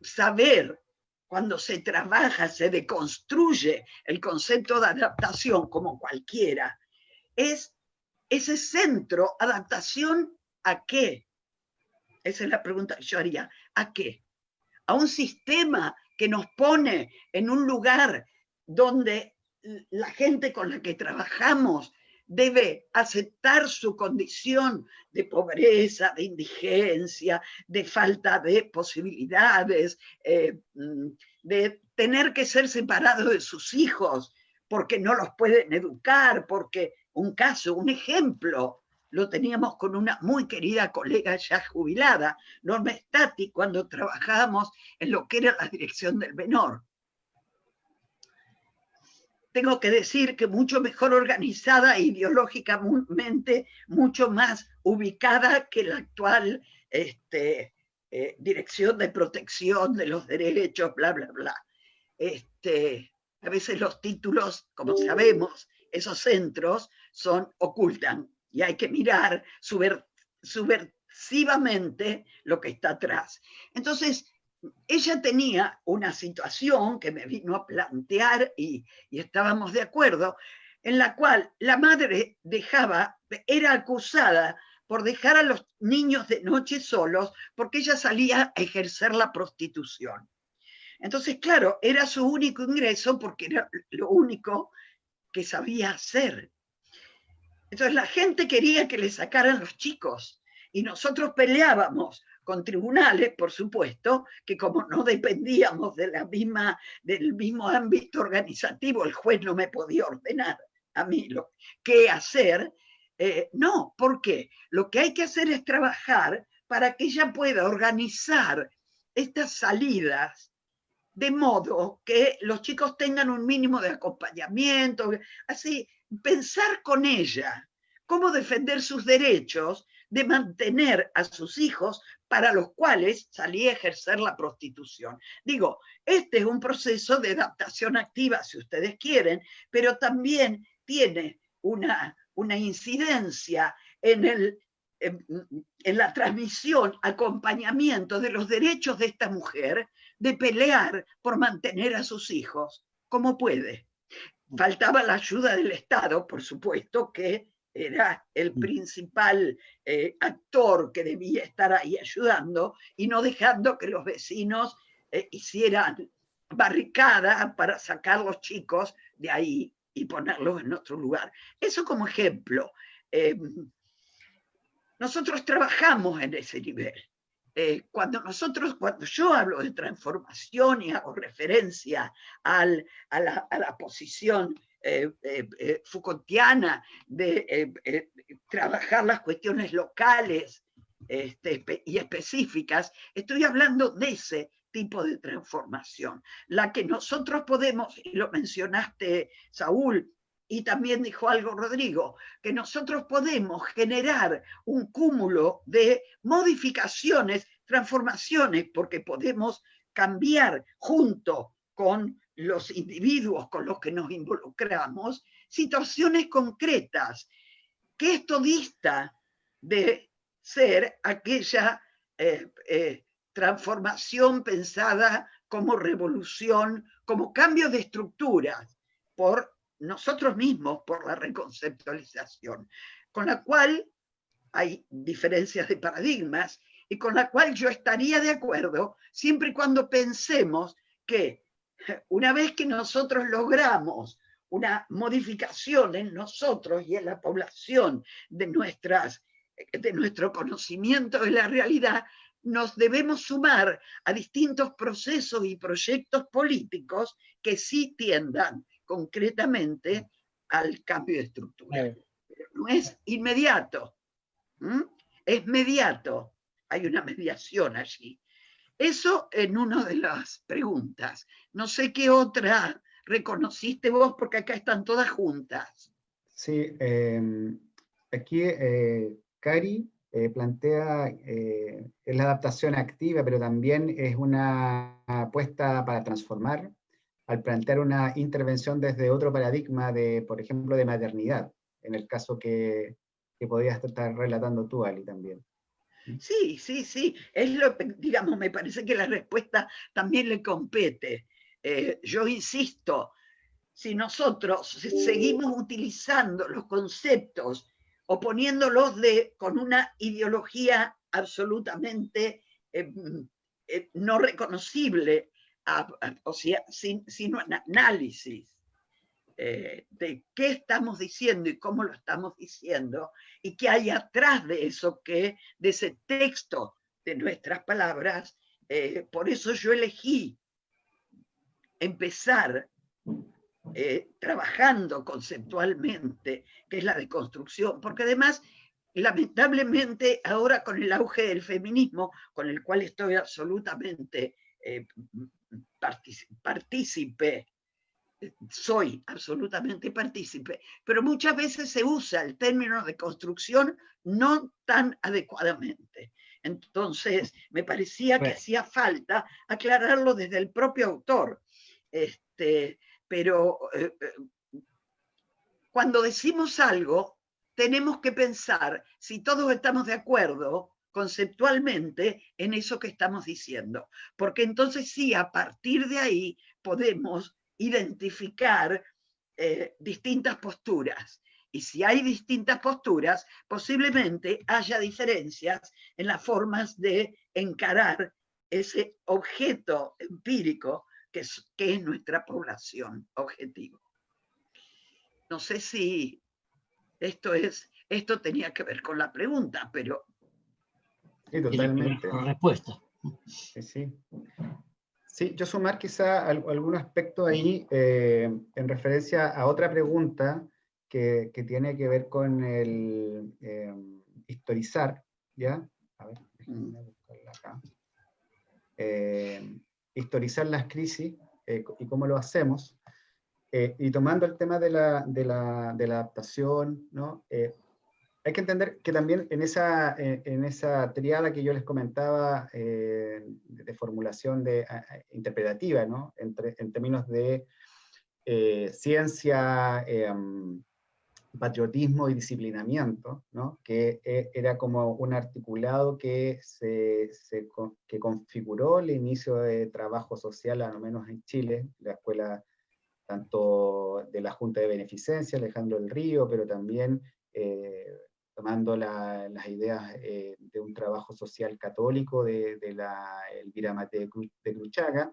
[SPEAKER 3] saber cuando se trabaja, se deconstruye el concepto de adaptación como cualquiera, es ese centro, adaptación ¿a qué? Esa es la pregunta que yo haría. ¿A qué? A un sistema que nos pone en un lugar donde la gente con la que trabajamos debe aceptar su condición de pobreza, de indigencia, de falta de posibilidades, de tener que ser separado de sus hijos porque no los pueden educar, porque un ejemplo, lo teníamos con una muy querida colega ya jubilada, Norma Stati, cuando trabajábamos en lo que era la dirección del menor. Tengo que decir que mucho mejor organizada ideológicamente, mucho más ubicada que la actual Dirección de Protección de los Derechos, bla, bla, bla. A veces los títulos, como sabemos, esos centros ocultan y hay que mirar subversivamente lo que está atrás. Entonces, ella tenía una situación que me vino a plantear y estábamos de acuerdo, en la cual la madre era acusada por dejar a los niños de noche solos porque ella salía a ejercer la prostitución. Entonces, claro, era su único ingreso porque era lo único que sabía hacer. Entonces la gente quería que le sacaran los chicos y nosotros peleábamos con tribunales, por supuesto, que como no dependíamos del mismo ámbito organizativo, el juez no me podía ordenar a mí qué hacer. No, ¿por qué? Lo que hay que hacer es trabajar para que ella pueda organizar estas salidas de modo que los chicos tengan un mínimo de acompañamiento, así, pensar con ella cómo defender sus derechos de mantener a sus hijos para los cuales salía a ejercer la prostitución. Digo, este es un proceso de adaptación activa, si ustedes quieren, pero también tiene una incidencia en la transmisión, acompañamiento de los derechos de esta mujer de pelear por mantener a sus hijos como puede. Faltaba la ayuda del Estado, por supuesto, que era el principal actor que debía estar ahí ayudando y no dejando que los vecinos hicieran barricada para sacar a los chicos de ahí y ponerlos en otro lugar. Eso como ejemplo. Nosotros trabajamos en ese nivel. Cuando yo hablo de transformación y hago referencia a la posición Foucaultiana de trabajar las cuestiones locales y específicas, estoy hablando de ese tipo de transformación, la que nosotros podemos, y lo mencionaste, Saúl, y también dijo algo Rodrigo, que nosotros podemos generar un cúmulo de modificaciones, transformaciones, porque podemos cambiar junto con los individuos con los que nos involucramos situaciones concretas, que esto dista de ser aquella transformación pensada como revolución, como cambio de estructuras por nosotros mismos, por la reconceptualización, con la cual hay diferencias de paradigmas y con la cual yo estaría de acuerdo siempre y cuando pensemos que una vez que nosotros logramos una modificación en nosotros y en la población de nuestro conocimiento de la realidad, nos debemos sumar a distintos procesos y proyectos políticos que sí tiendan concretamente al cambio de estructura. Pero no es inmediato, es mediato, hay una mediación allí. Eso en una de las preguntas. No sé qué otra reconociste vos, porque acá están todas juntas.
[SPEAKER 2] Sí, aquí Cari plantea, es la adaptación activa, pero también es una apuesta para transformar, al plantear una intervención desde otro paradigma de, por ejemplo, de maternidad, en el caso que podías estar relatando tú, Ali, también.
[SPEAKER 3] Sí, sí, sí, digamos, me parece que la respuesta también le compete. Yo insisto, si nosotros seguimos utilizando los conceptos o poniéndolos con una ideología absolutamente no reconocible, o sea, sin un análisis de qué estamos diciendo y cómo lo estamos diciendo, y qué hay atrás de eso, de ese texto de nuestras palabras. Por eso yo elegí empezar trabajando conceptualmente, que es la deconstrucción, porque además, lamentablemente, ahora con el auge del feminismo, con el cual estoy absolutamente partícipe, soy absolutamente partícipe, pero muchas veces se usa el término de construcción no tan adecuadamente. Entonces, me parecía que hacía falta aclararlo desde el propio autor. Pero cuando decimos algo, tenemos que pensar si todos estamos de acuerdo conceptualmente en eso que estamos diciendo, porque entonces sí, a partir de ahí podemos identificar distintas posturas. Y si hay distintas posturas, posiblemente haya diferencias en las formas de encarar ese objeto empírico que es nuestra población objetivo. No sé si esto tenía que ver con la pregunta, pero...
[SPEAKER 2] Sí, totalmente.
[SPEAKER 1] La respuesta.
[SPEAKER 2] Sí, sí. Sí, yo sumar quizá algún aspecto ahí en referencia a otra pregunta que tiene que ver con el historizar, ¿ya? A ver, déjenme buscarla acá. Historizar las crisis y cómo lo hacemos. Y tomando el tema de la adaptación, ¿no? Hay que entender que también en esa triada que yo les comentaba de formulación interpretativa, ¿no? En términos de ciencia, patriotismo y disciplinamiento, ¿no? Que era como un articulado que que configuró el inicio de trabajo social, al menos en Chile, la escuela tanto de la Junta de Beneficencia, Alejandro del Río, pero también tomando las ideas de un trabajo social católico de la Elvira Mate de Cruchaga,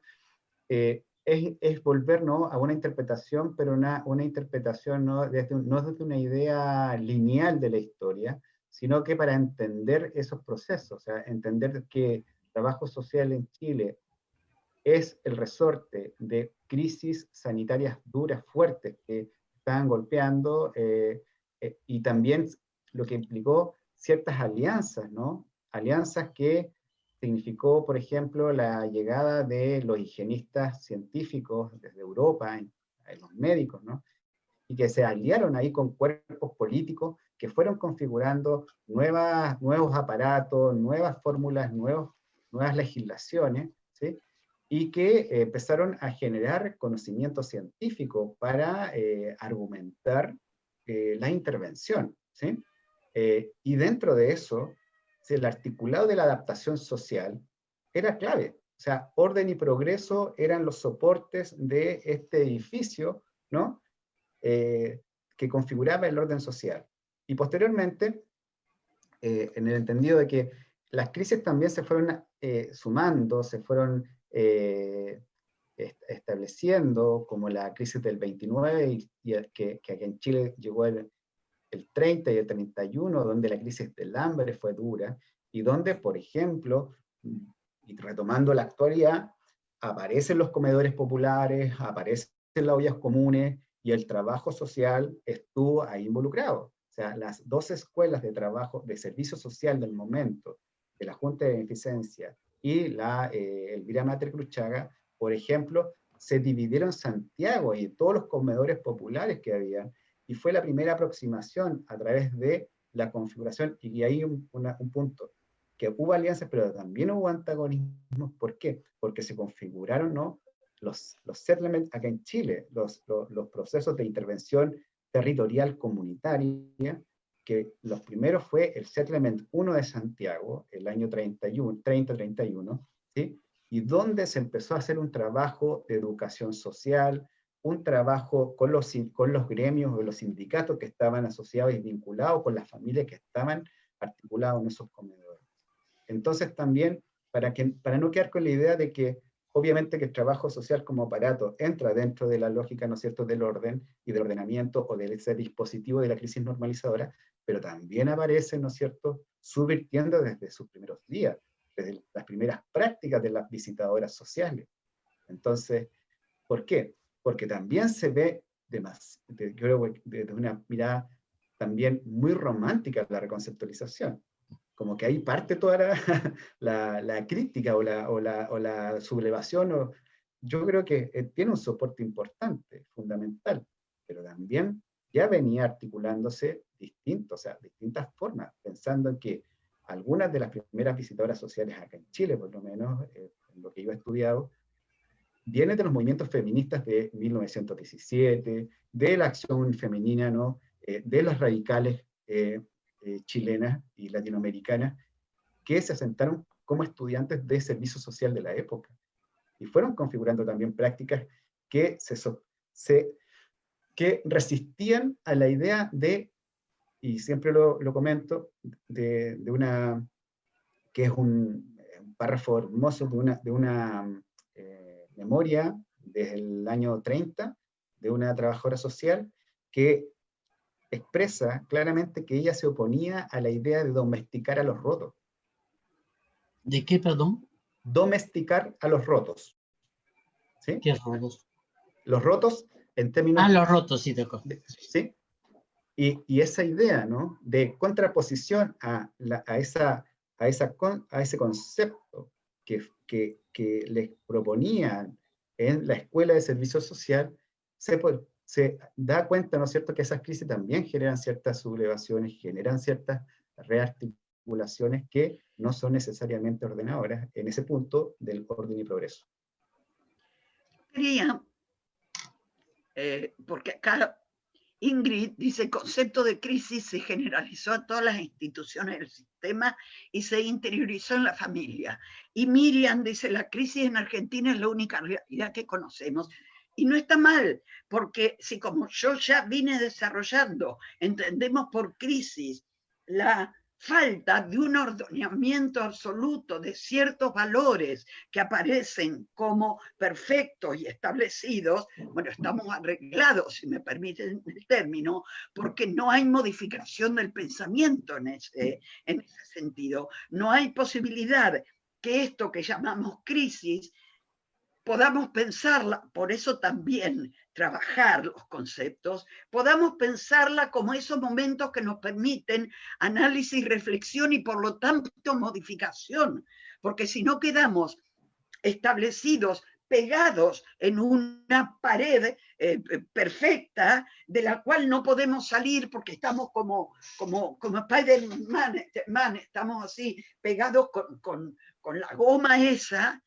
[SPEAKER 2] es volver, ¿no?, a una interpretación, pero una interpretación no desde una idea lineal de la historia, sino que para entender esos procesos, o sea, entender que trabajo social en Chile es el resorte de crisis sanitarias duras, fuertes, que estaban golpeando, y también lo que implicó ciertas alianzas, ¿no? Alianzas que significó, por ejemplo, la llegada de los higienistas científicos desde Europa, los médicos, ¿no? Y que se aliaron ahí con cuerpos políticos que fueron configurando nuevos aparatos, nuevas fórmulas, nuevas legislaciones, ¿sí? Y que empezaron a generar conocimiento científico para argumentar la intervención, ¿sí? Y dentro de eso, el articulado de la adaptación social era clave. O sea, orden y progreso eran los soportes de este edificio, ¿no?, que configuraba el orden social. Y posteriormente, en el entendido de que las crisis también se fueron sumando, se fueron estableciendo, como la crisis del 29, que aquí en Chile llegó el 30 y el 31, donde la crisis del hambre fue dura, y donde, por ejemplo, y retomando la actualidad, aparecen los comedores populares, aparecen las ollas comunes, y el trabajo social estuvo ahí involucrado. O sea, las dos escuelas de trabajo, de servicio social del momento, de la Junta de Beneficencia y la Elvira Mater Cruchaga, por ejemplo, se dividieron Santiago y todos los comedores populares que había, y fue la primera aproximación a través de la configuración, y ahí un punto, que hubo alianzas, pero también hubo antagonismos. ¿Por qué? Porque se configuraron, ¿no?, los settlements acá en Chile, los procesos de intervención territorial comunitaria, que los primeros fue el Settlement 1 de Santiago, el año 30-31, ¿sí? Y donde se empezó a hacer un trabajo de educación social, un trabajo con los gremios o los sindicatos que estaban asociados y vinculados con las familias que estaban articulados en esos comedores. Entonces también, para no quedar con la idea de que obviamente que el trabajo social como aparato entra dentro de la lógica, ¿no es cierto?, del orden y del ordenamiento o de ese dispositivo de la crisis normalizadora, pero también aparece, ¿no es cierto?, subvirtiendo desde sus primeros días, desde las primeras prácticas de las visitadoras sociales. Entonces, ¿por qué? Porque también se ve desde una mirada también muy romántica la reconceptualización. Como que ahí parte toda la crítica o la sublevación. Yo creo que tiene un soporte importante, fundamental, pero también ya venía articulándose distintas formas, pensando en que algunas de las primeras visitadoras sociales acá en Chile, por lo menos, en lo que yo he estudiado, vienen de los movimientos feministas de 1917, de la acción femenina, ¿no?, de los radicales chilenas y latinoamericanas, que se asentaron como estudiantes de servicio social de la época. Y fueron configurando también prácticas que, que resistían a la idea de, y siempre lo comento, de una, que es un párrafo hermoso de una memoria desde el año 30, de una trabajadora social, que expresa claramente que ella se oponía a la idea de domesticar a los rotos.
[SPEAKER 1] ¿De qué, perdón?
[SPEAKER 2] Domesticar a los rotos. ¿Sí?
[SPEAKER 1] ¿Qué rotos?
[SPEAKER 2] Los rotos en términos...
[SPEAKER 1] los rotos, sí, de acuerdo.
[SPEAKER 2] ¿Sí? Y esa idea, ¿no?, de contraposición a ese concepto que les proponían en la escuela de servicio social, se da cuenta, ¿no es cierto?, que esas crisis también generan ciertas sublevaciones, generan ciertas rearticulaciones que no son necesariamente ordenadoras en ese punto del orden y progreso.
[SPEAKER 3] Quería, porque acá Ingrid dice, el concepto de crisis se generalizó a todas las instituciones del sistema y se interiorizó en la familia. Y Miriam dice, la crisis en Argentina es la única realidad que conocemos. Y no está mal, porque si como yo ya vine desarrollando, entendemos por crisis la falta de un ordenamiento absoluto de ciertos valores que aparecen como perfectos y establecidos, bueno, estamos arreglados, si me permiten el término, porque no hay modificación del pensamiento en ese sentido. No hay posibilidad que esto que llamamos crisis podamos pensarla, por eso también trabajar los conceptos, podamos pensarla como esos momentos que nos permiten análisis, reflexión y por lo tanto modificación, porque si no quedamos establecidos, pegados en una pared perfecta de la cual no podemos salir porque estamos como Spider-Man, estamos así pegados con la goma esa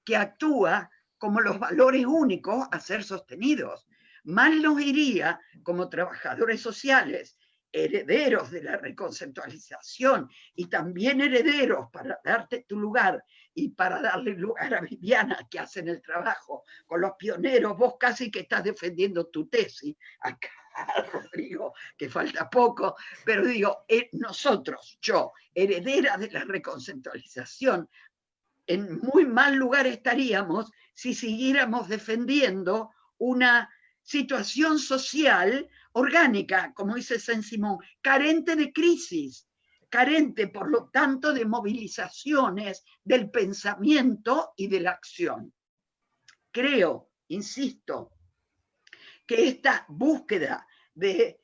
[SPEAKER 3] que actúa como los valores únicos a ser sostenidos. Más nos iría como trabajadores sociales, herederos de la reconceptualización y también herederos para darte tu lugar y para darle lugar a Viviana, que hacen el trabajo con los pioneros. Vos casi que estás defendiendo tu tesis acá, Rodrigo, que falta poco, pero digo, nosotros, yo, heredera de la reconceptualización, en muy mal lugar estaríamos si siguiéramos defendiendo una situación social orgánica, como dice Saint-Simon, carente de crisis, carente, por lo tanto, de movilizaciones del pensamiento y de la acción. Creo, insisto, que esta búsqueda de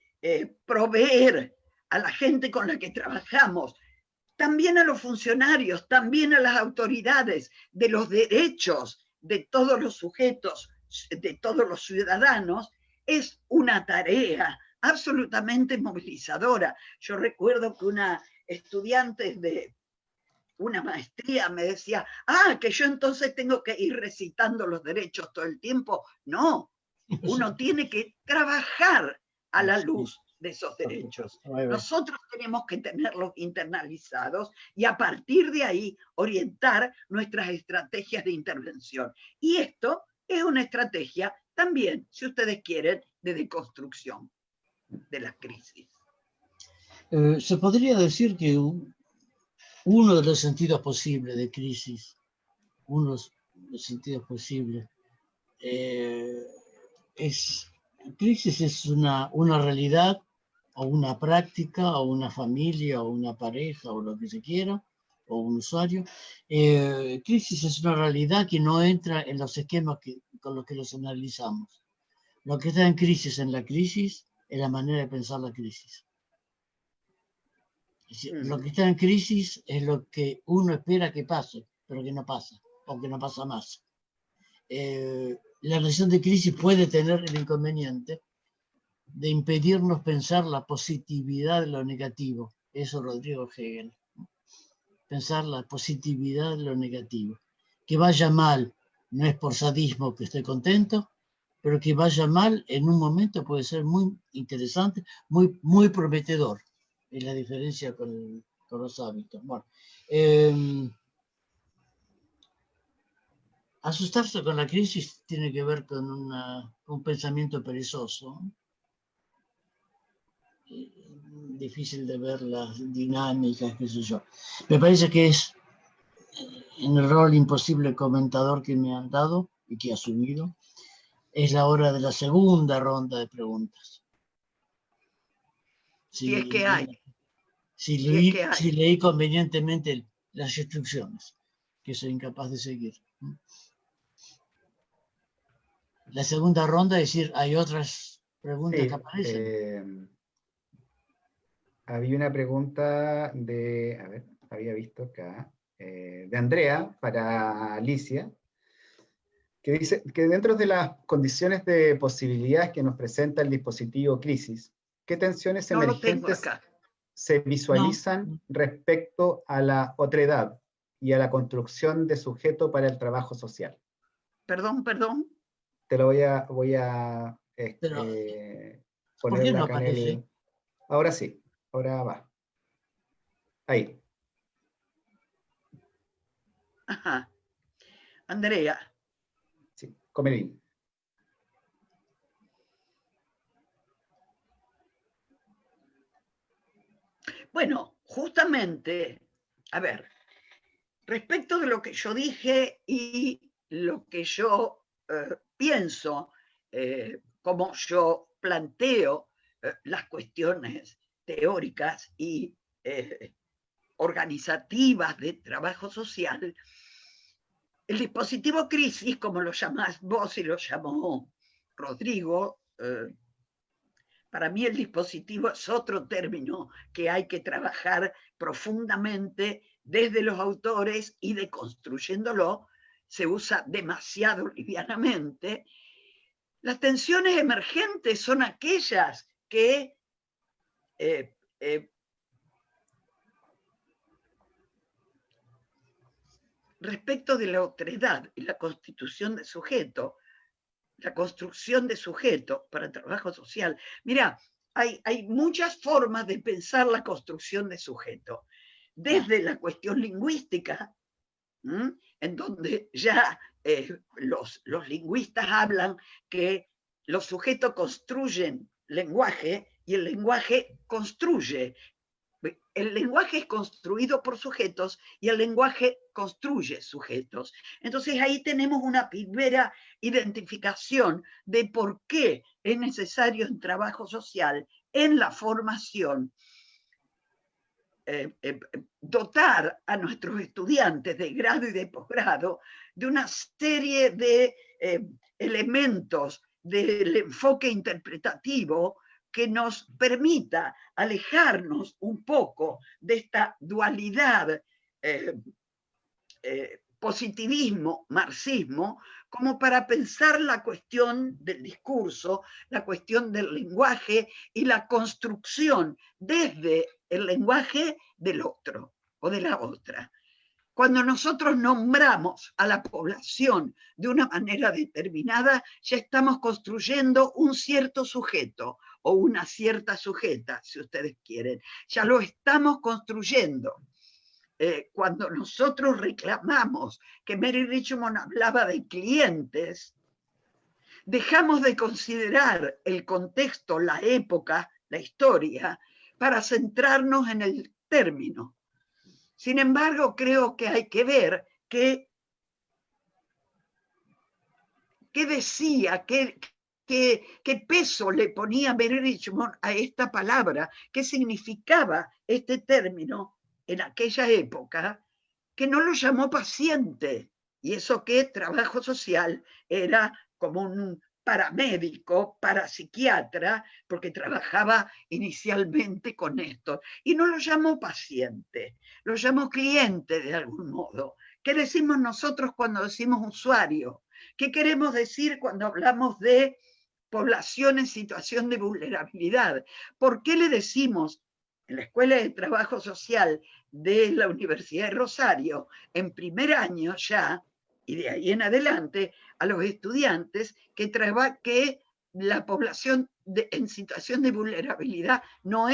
[SPEAKER 3] proveer a la gente con la que trabajamos, también a los funcionarios, también a las autoridades, de los derechos de todos los sujetos, de todos los ciudadanos, es una tarea absolutamente movilizadora. Yo recuerdo que una estudiante de una maestría me decía, que yo entonces tengo que ir recitando los derechos todo el tiempo. No, uno tiene que trabajar a la luz de esos derechos. Nosotros tenemos que tenerlos internalizados y a partir de ahí orientar nuestras estrategias de intervención. Y esto es una estrategia también, si ustedes quieren, de deconstrucción de las crisis.
[SPEAKER 1] Se podría decir que uno de los sentidos posibles de crisis, uno de los sentidos posibles, crisis es una realidad o una práctica o una familia o una pareja o lo que se quiera o un usuario. Crisis es una realidad que no entra en los esquemas con los que los analizamos. Lo que está en crisis la crisis es la manera de pensar la crisis. Es decir, lo que está en crisis es lo que uno espera que pase, pero que no pasa, o que no pasa más. La relación de crisis puede tener el inconveniente de impedirnos pensar la positividad de lo negativo. Eso Rodrigo Hegel. Pensar la positividad de lo negativo. Que vaya mal no es por sadismo que estoy contento, pero que vaya mal en un momento puede ser muy interesante, muy prometedor. Es la diferencia con los hábitos. Bueno, asustarse con la crisis tiene que ver con un pensamiento perezoso. Difícil de ver las dinámicas, qué sé yo. Me parece que es en el rol imposible comentador que me han dado y que he asumido, es la hora de la segunda ronda de preguntas.
[SPEAKER 3] Si es que hay.
[SPEAKER 1] Si leí convenientemente las instrucciones, que soy incapaz de seguir. La segunda ronda, es decir, hay otras preguntas que aparecen.
[SPEAKER 2] Había una pregunta había visto acá, de Andrea para Alicia, que dice que dentro de las condiciones de posibilidades que nos presenta el dispositivo crisis, ¿qué tensiones emergentes se visualizan respecto a la otredad y a la construcción de sujeto para el trabajo social?
[SPEAKER 3] Perdón.
[SPEAKER 2] Te lo voy a ponerla acá en el... Ahora sí, ahora va. Ahí.
[SPEAKER 3] Ajá. Andrea.
[SPEAKER 2] Sí, Comelín.
[SPEAKER 3] Bueno, justamente, a ver, respecto de lo que yo dije y lo que yo pienso, cómo yo planteo las cuestiones teóricas y organizativas de trabajo social, el dispositivo crisis, como lo llamás vos y lo llamó Rodrigo, para mí el dispositivo es otro término que hay que trabajar profundamente desde los autores y deconstruyéndolo. Se usa demasiado livianamente. Las tensiones emergentes son aquellas que respecto de la otredad y la constitución de sujeto, la construcción de sujeto para el trabajo social. Mira, hay muchas formas de pensar la construcción de sujeto, desde la cuestión lingüística, en donde ya los lingüistas hablan que los sujetos construyen lenguaje y el lenguaje construye. El lenguaje es construido por sujetos y el lenguaje construye sujetos. Entonces ahí tenemos una primera identificación de por qué es necesario en trabajo social, en la formación, dotar a nuestros estudiantes de grado y de posgrado de una serie de elementos del enfoque interpretativo que nos permita alejarnos un poco de esta dualidad positivismo, marxismo, como para pensar la cuestión del discurso, la cuestión del lenguaje y la construcción desde el lenguaje del otro o de la otra. Cuando nosotros nombramos a la población de una manera determinada, ya estamos construyendo un cierto sujeto o una cierta sujeta, si ustedes quieren. Ya lo estamos construyendo. Cuando nosotros reclamamos que Mary Richmond hablaba de clientes, dejamos de considerar el contexto, la época, la historia, para centrarnos en el término. Sin embargo, creo que hay que ver qué decía, qué peso le ponía Mary Richmond a esta palabra, qué significaba este término en aquella época, que no lo llamó paciente, y eso que trabajo social era como un paramédico, parapsiquiatra, porque trabajaba inicialmente con esto, y no lo llamó paciente, lo llamó cliente de algún modo. ¿Qué decimos nosotros cuando decimos usuario? ¿Qué queremos decir cuando hablamos de población en situación de vulnerabilidad? ¿Por qué le decimos en la Escuela de Trabajo Social de la Universidad de Rosario, en primer año ya, y de ahí en adelante, a los estudiantes que la población en situación de vulnerabilidad no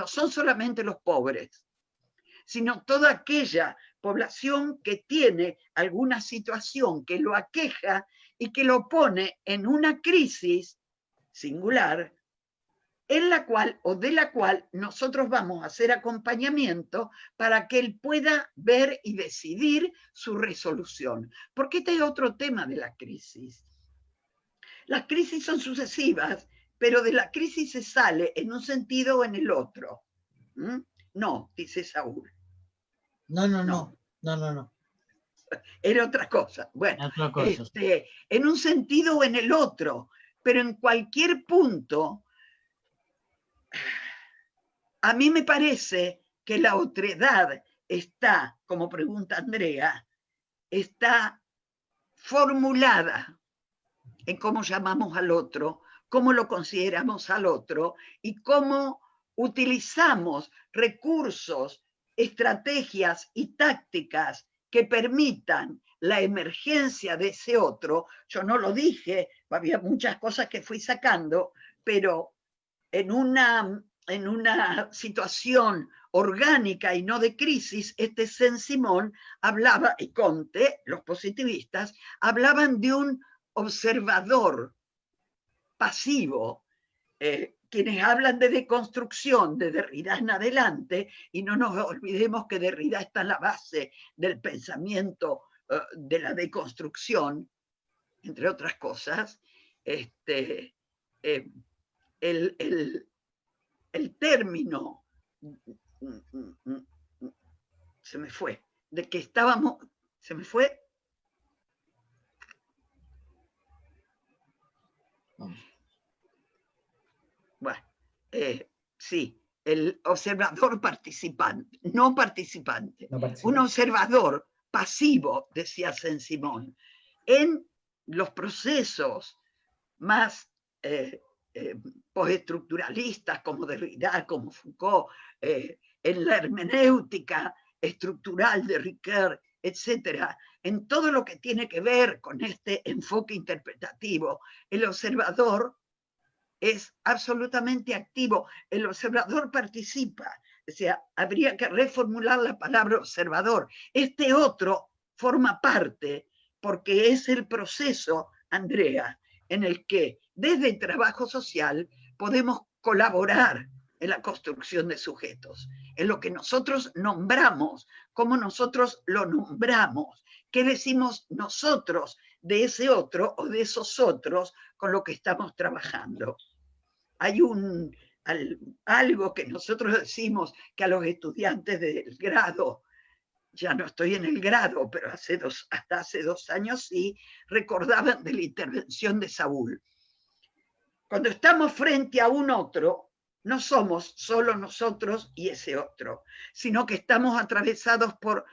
[SPEAKER 3] son solamente los pobres, sino toda aquella población que tiene alguna situación que lo aqueja y que lo pone en una crisis singular, en la cual o de la cual nosotros vamos a hacer acompañamiento para que él pueda ver y decidir su resolución. Porque este es otro tema de la crisis. Las crisis son sucesivas, pero de la crisis se sale en un sentido o en el otro. No, dice Saúl.
[SPEAKER 1] No.
[SPEAKER 3] Era otra cosa. Bueno,
[SPEAKER 1] otra cosa.
[SPEAKER 3] En un sentido o en el otro, pero en cualquier punto, a mí me parece que la otredad está, como pregunta Andrea, está formulada en cómo llamamos al otro, cómo lo consideramos al otro y cómo utilizamos recursos, estrategias y tácticas que permitan la emergencia de ese otro. Yo no lo dije, había muchas cosas que fui sacando, pero en una situación orgánica y no de crisis, Saint-Simon hablaba, y Comte, los positivistas, hablaban de un observador pasivo quienes hablan de deconstrucción de Derrida en adelante, y no nos olvidemos que Derrida está en la base del pensamiento de la deconstrucción, entre otras cosas, el término se me fue, de que estábamos, se me fue. Bueno, sí, el observador participante, no participante,
[SPEAKER 2] No participa.
[SPEAKER 3] un observador pasivo, decía Saint-Simon, en los procesos más postestructuralistas como Derrida, como Foucault, en la hermenéutica estructural de Ricoeur, etcétera, en todo lo que tiene que ver con este enfoque interpretativo, el observador es absolutamente activo, el observador participa, o sea, habría que reformular la palabra observador. Este otro forma parte porque es el proceso, Andrea, en el que desde el trabajo social podemos colaborar en la construcción de sujetos, en lo que nosotros nombramos, cómo nosotros lo nombramos, qué decimos nosotros de ese otro o de esos otros con lo que estamos trabajando. Hay algo que nosotros decimos que a los estudiantes del grado, ya no estoy en el grado, pero hasta hace 2 años sí, recordaban de la intervención de Saúl. Cuando estamos frente a un otro, no somos solo nosotros y ese otro, sino que estamos atravesados por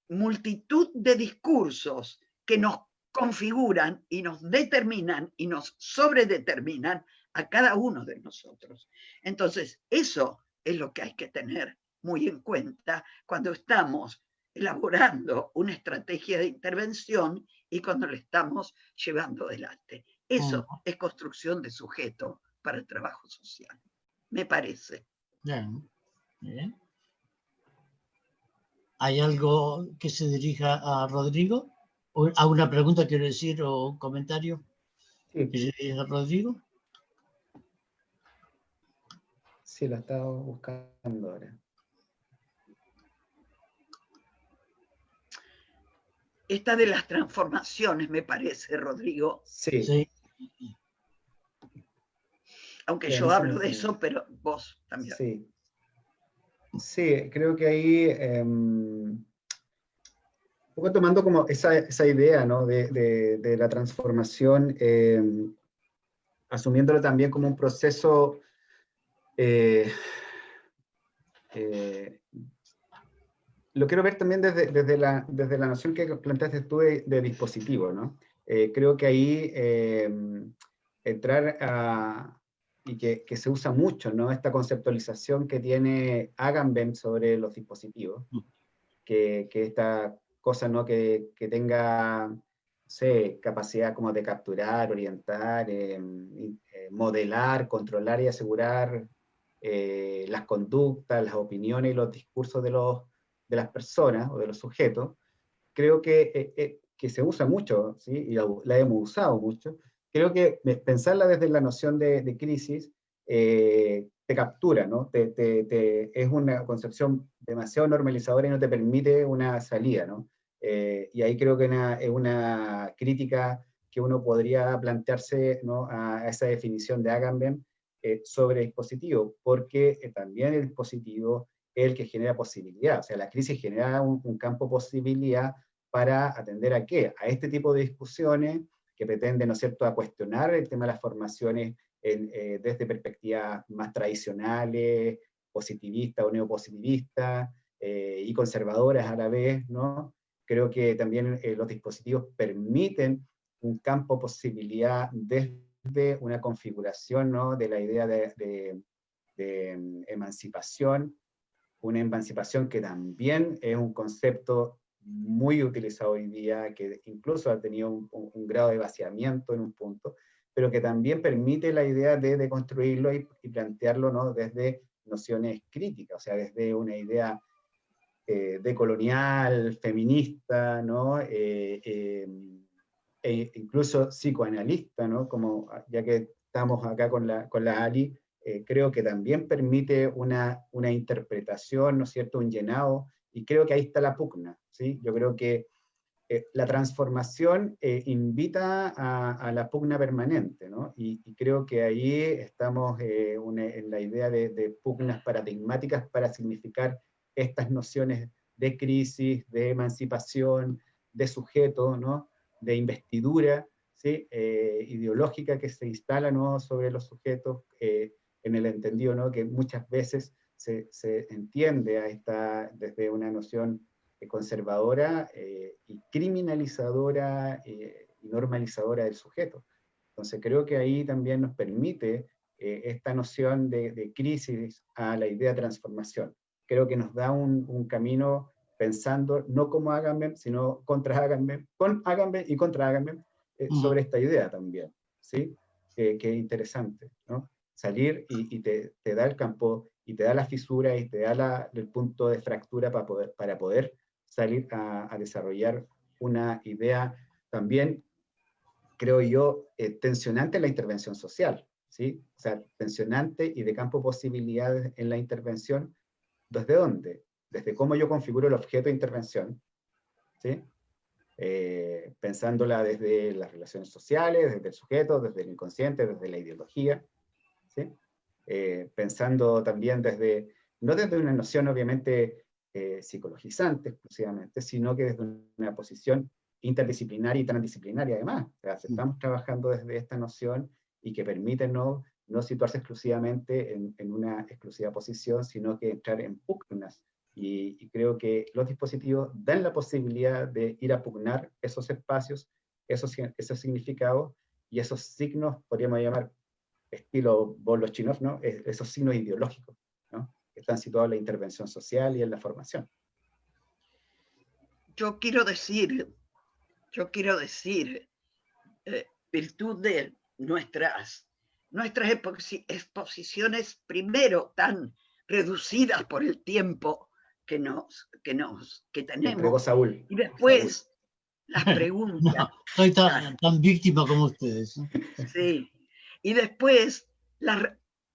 [SPEAKER 3] multitud de discursos que nos configuran y nos determinan y nos sobredeterminan a cada uno de nosotros. Entonces, eso es lo que hay que tener muy en cuenta cuando estamos elaborando una estrategia de intervención y cuando la estamos llevando adelante. Eso es construcción de sujeto para el trabajo social, me parece.
[SPEAKER 1] Bien. Bien. ¿Hay algo que se dirija a Rodrigo? ¿A una pregunta, quiero decir, o un comentario?
[SPEAKER 2] Sí.
[SPEAKER 1] ¿Que se dirija a Rodrigo?
[SPEAKER 2] Sí, lo estaba buscando ahora.
[SPEAKER 3] Esta de las transformaciones, me parece, Rodrigo.
[SPEAKER 2] Sí.
[SPEAKER 1] Sí.
[SPEAKER 3] Aunque yo hablo de eso, pero vos también.
[SPEAKER 2] Sí. Sí, creo que ahí, un poco tomando como esa idea, ¿no? de la transformación, asumiéndolo también como un proceso lo quiero ver también desde la noción que planteaste tú de dispositivo, ¿no? Creo que ahí entrar y que se usa mucho, ¿no? Esta conceptualización que tiene Agamben sobre los dispositivos, que esta cosa, ¿no? que tenga, no sé, capacidad como de capturar, orientar, modelar, controlar y asegurar las conductas, las opiniones y los discursos de las personas o de los sujetos. Creo que se usa mucho, ¿sí? Y la hemos usado mucho. Creo que pensarla desde la noción de crisis te captura, ¿no? Es una concepción demasiado normalizadora y no te permite una salida, ¿no? Y ahí creo que es una crítica que uno podría plantearse, ¿no? a esa definición de Agamben sobre dispositivo, porque también el dispositivo es el que genera posibilidad, o sea, la crisis genera un campo posibilidad para atender ¿a qué? A este tipo de discusiones que pretenden, ¿no es cierto?, a cuestionar el tema de las formaciones desde perspectivas más tradicionales, positivistas o neopositivistas, y conservadoras a la vez, ¿no? Creo que también los dispositivos permiten un campo posibilidad desde una configuración, ¿no? de la idea de emancipación, una emancipación que también es un concepto muy utilizado hoy día, que incluso ha tenido un grado de vaciamiento en un punto, pero que también permite la idea de construirlo y plantearlo, ¿no? desde nociones críticas, o sea, desde una idea decolonial, feminista, ¿no? Incluso psicoanalista, ¿no? Como ya que estamos acá con la Ali, creo que también permite una interpretación, ¿no es cierto?, un llenado, y creo que ahí está la pugna, ¿sí? Yo creo que la transformación invita a la pugna permanente, ¿no? Y creo que ahí estamos en la idea de pugnas paradigmáticas para significar estas nociones de crisis, de emancipación, de sujeto, ¿no? De investidura, ¿sí? Ideológica que se instala, ¿no?, sobre los sujetos, en el entendido, ¿no?, que muchas veces se entiende desde una noción conservadora y criminalizadora y normalizadora del sujeto. Entonces creo que ahí también nos permite esta noción de crisis a la idea de transformación. Creo que nos da un camino pensando no como Agamben, sino contra Agamben, con Agamben y contra Agamben, sobre esta idea también, ¿sí? Que es interesante, ¿no? Salir y te da el campo, y te da la fisura, y te da el punto de fractura para poder salir a desarrollar una idea también, creo yo, tensionante en la intervención social, ¿sí? O sea, tensionante y de campo de posibilidades en la intervención. ¿Desde dónde? Desde cómo yo configuro el objeto de intervención, ¿sí? Pensándola desde las relaciones sociales, desde el sujeto, desde el inconsciente, desde la ideología, ¿sí? Pensando también no desde una noción obviamente psicologizante exclusivamente, sino que desde una posición interdisciplinaria y transdisciplinaria además. O sea, estamos trabajando desde esta noción y que permite no situarse exclusivamente en una exclusiva posición, sino que entrar en pugnas. Y creo que los dispositivos dan la posibilidad de ir a pugnar esos espacios, esos significados y esos signos, podríamos llamar, estilo Bolochinov, ¿no? Esos signos ideológicos, ¿no?, que están situados en la intervención social y en la formación.
[SPEAKER 3] Yo quiero decir, virtud de nuestras exposiciones, primero tan reducidas por el tiempo que tenemos,
[SPEAKER 2] Entregó Saúl.
[SPEAKER 3] y después las preguntas.
[SPEAKER 1] No, soy tan víctima como ustedes, ¿no?
[SPEAKER 3] Sí, y después las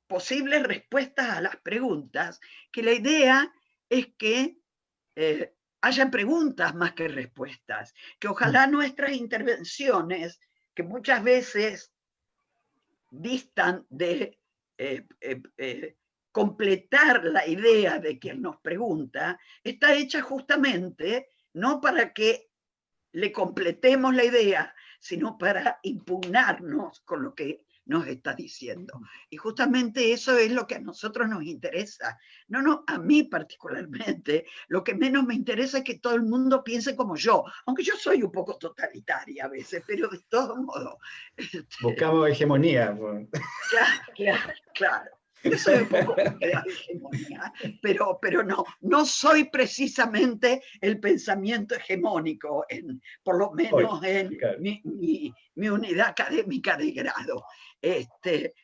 [SPEAKER 3] posibles respuestas a las preguntas, que la idea es que haya preguntas más que respuestas, que ojalá nuestras intervenciones, que muchas veces distan de completar la idea de quien nos pregunta, está hecha justamente no para que le completemos la idea, sino para impugnarnos con lo que nos está diciendo. Y justamente eso es lo que a nosotros nos interesa. No, a mí particularmente, lo que menos me interesa es que todo el mundo piense como yo, aunque yo soy un poco totalitaria a veces, pero de todo modo.
[SPEAKER 2] Buscamos hegemonía.
[SPEAKER 3] Claro. Yo soy un poco de hegemonía, pero no soy precisamente el pensamiento hegemónico, por lo menos en
[SPEAKER 2] claro.
[SPEAKER 3] mi unidad académica de grado.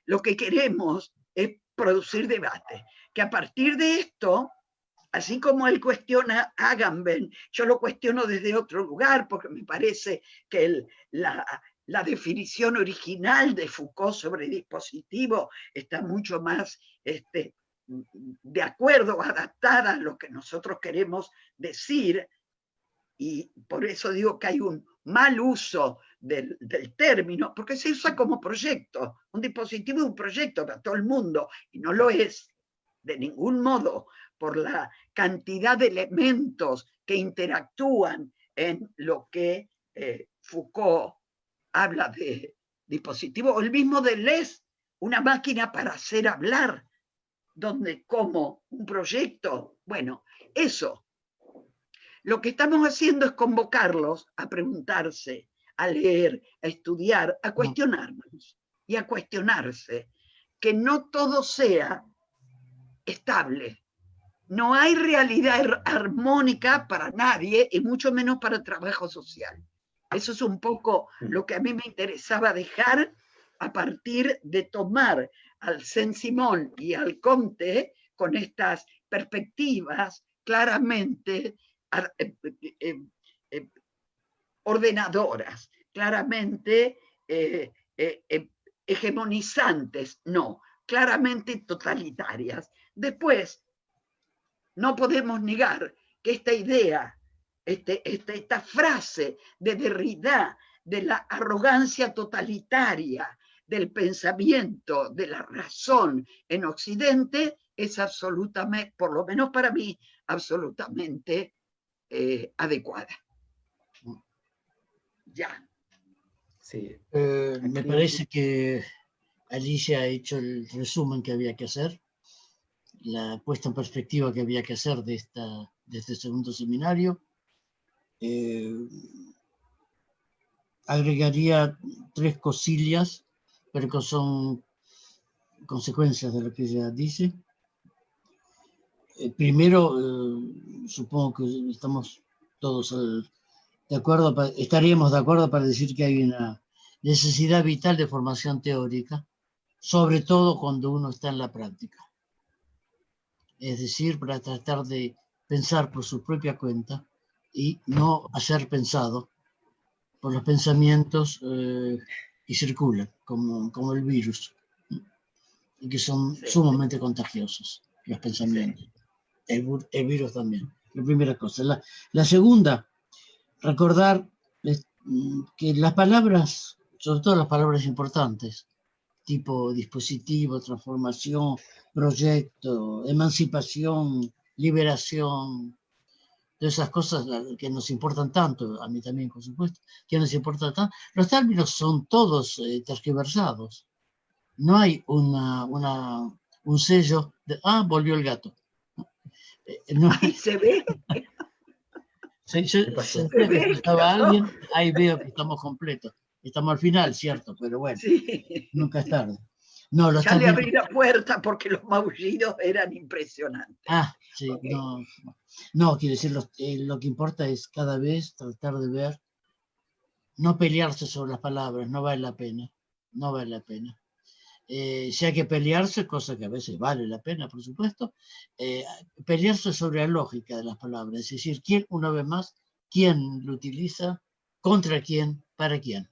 [SPEAKER 3] Lo que queremos es producir debate, que a partir de esto, así como él cuestiona a Agamben, yo lo cuestiono desde otro lugar, porque me parece que la definición original de Foucault sobre dispositivo está mucho más de acuerdo, adaptada a lo que nosotros queremos decir, y por eso digo que hay un mal uso del término, porque se usa como proyecto. Un dispositivo es un proyecto para todo el mundo, y no lo es de ningún modo por la cantidad de elementos que interactúan en lo que Foucault habla de dispositivo, o el mismo Deleuze, una máquina para hacer hablar, donde como un proyecto, bueno, eso. Lo que estamos haciendo es convocarlos a preguntarse, a leer, a estudiar, a cuestionarnos y a cuestionarse, que no todo sea estable. No hay realidad armónica para nadie, y mucho menos para el trabajo social. Eso es un poco lo que a mí me interesaba dejar a partir de tomar al Saint-Simon y al Comte con estas perspectivas claramente ordenadoras, claramente hegemonizantes, no, claramente totalitarias. Después, no podemos negar que esta idea, esta frase de Derrida, de la arrogancia totalitaria del pensamiento, de la razón en Occidente, es absolutamente, por lo menos para mí, absolutamente adecuada. Ya.
[SPEAKER 2] Sí.
[SPEAKER 1] Me parece que Alicia ha hecho el resumen que había que hacer, la puesta en perspectiva que había que hacer de este segundo seminario. Agregaría 3 cosillas, pero que son consecuencias de lo que ella dice. Primero, supongo que estamos todos de acuerdo, estaríamos de acuerdo para decir que hay una necesidad vital de formación teórica, sobre todo cuando uno está en la práctica. Es decir, para tratar de pensar por su propia cuenta y no ser pensado por los pensamientos que circulan, como el virus, y que son sumamente contagiosos, los pensamientos. El virus también. La primera cosa. La segunda, recordar que las palabras, sobre todo las palabras importantes, tipo dispositivo, transformación, proyecto, emancipación, liberación, todas esas cosas que nos importan tanto, a mí también, por supuesto, que nos importan tanto, los términos son todos tergiversados. No hay un sello de, volvió el gato.
[SPEAKER 3] No. Ahí se ve.
[SPEAKER 1] Sentía que estaba alguien, ahí veo que estamos completos. Estamos al final, cierto, pero bueno, sí. Nunca es tarde. No,
[SPEAKER 3] ya le abrí la puerta porque los maullidos eran impresionantes.
[SPEAKER 1] Sí, okay. No, quiero decir, lo que importa es cada vez tratar de ver, no pelearse sobre las palabras, no vale la pena, no vale la pena. Si hay que pelearse, cosa que a veces vale la pena, por supuesto, pelearse sobre la lógica de las palabras, es decir, quién, una vez más, quién lo utiliza, contra quién, para quién.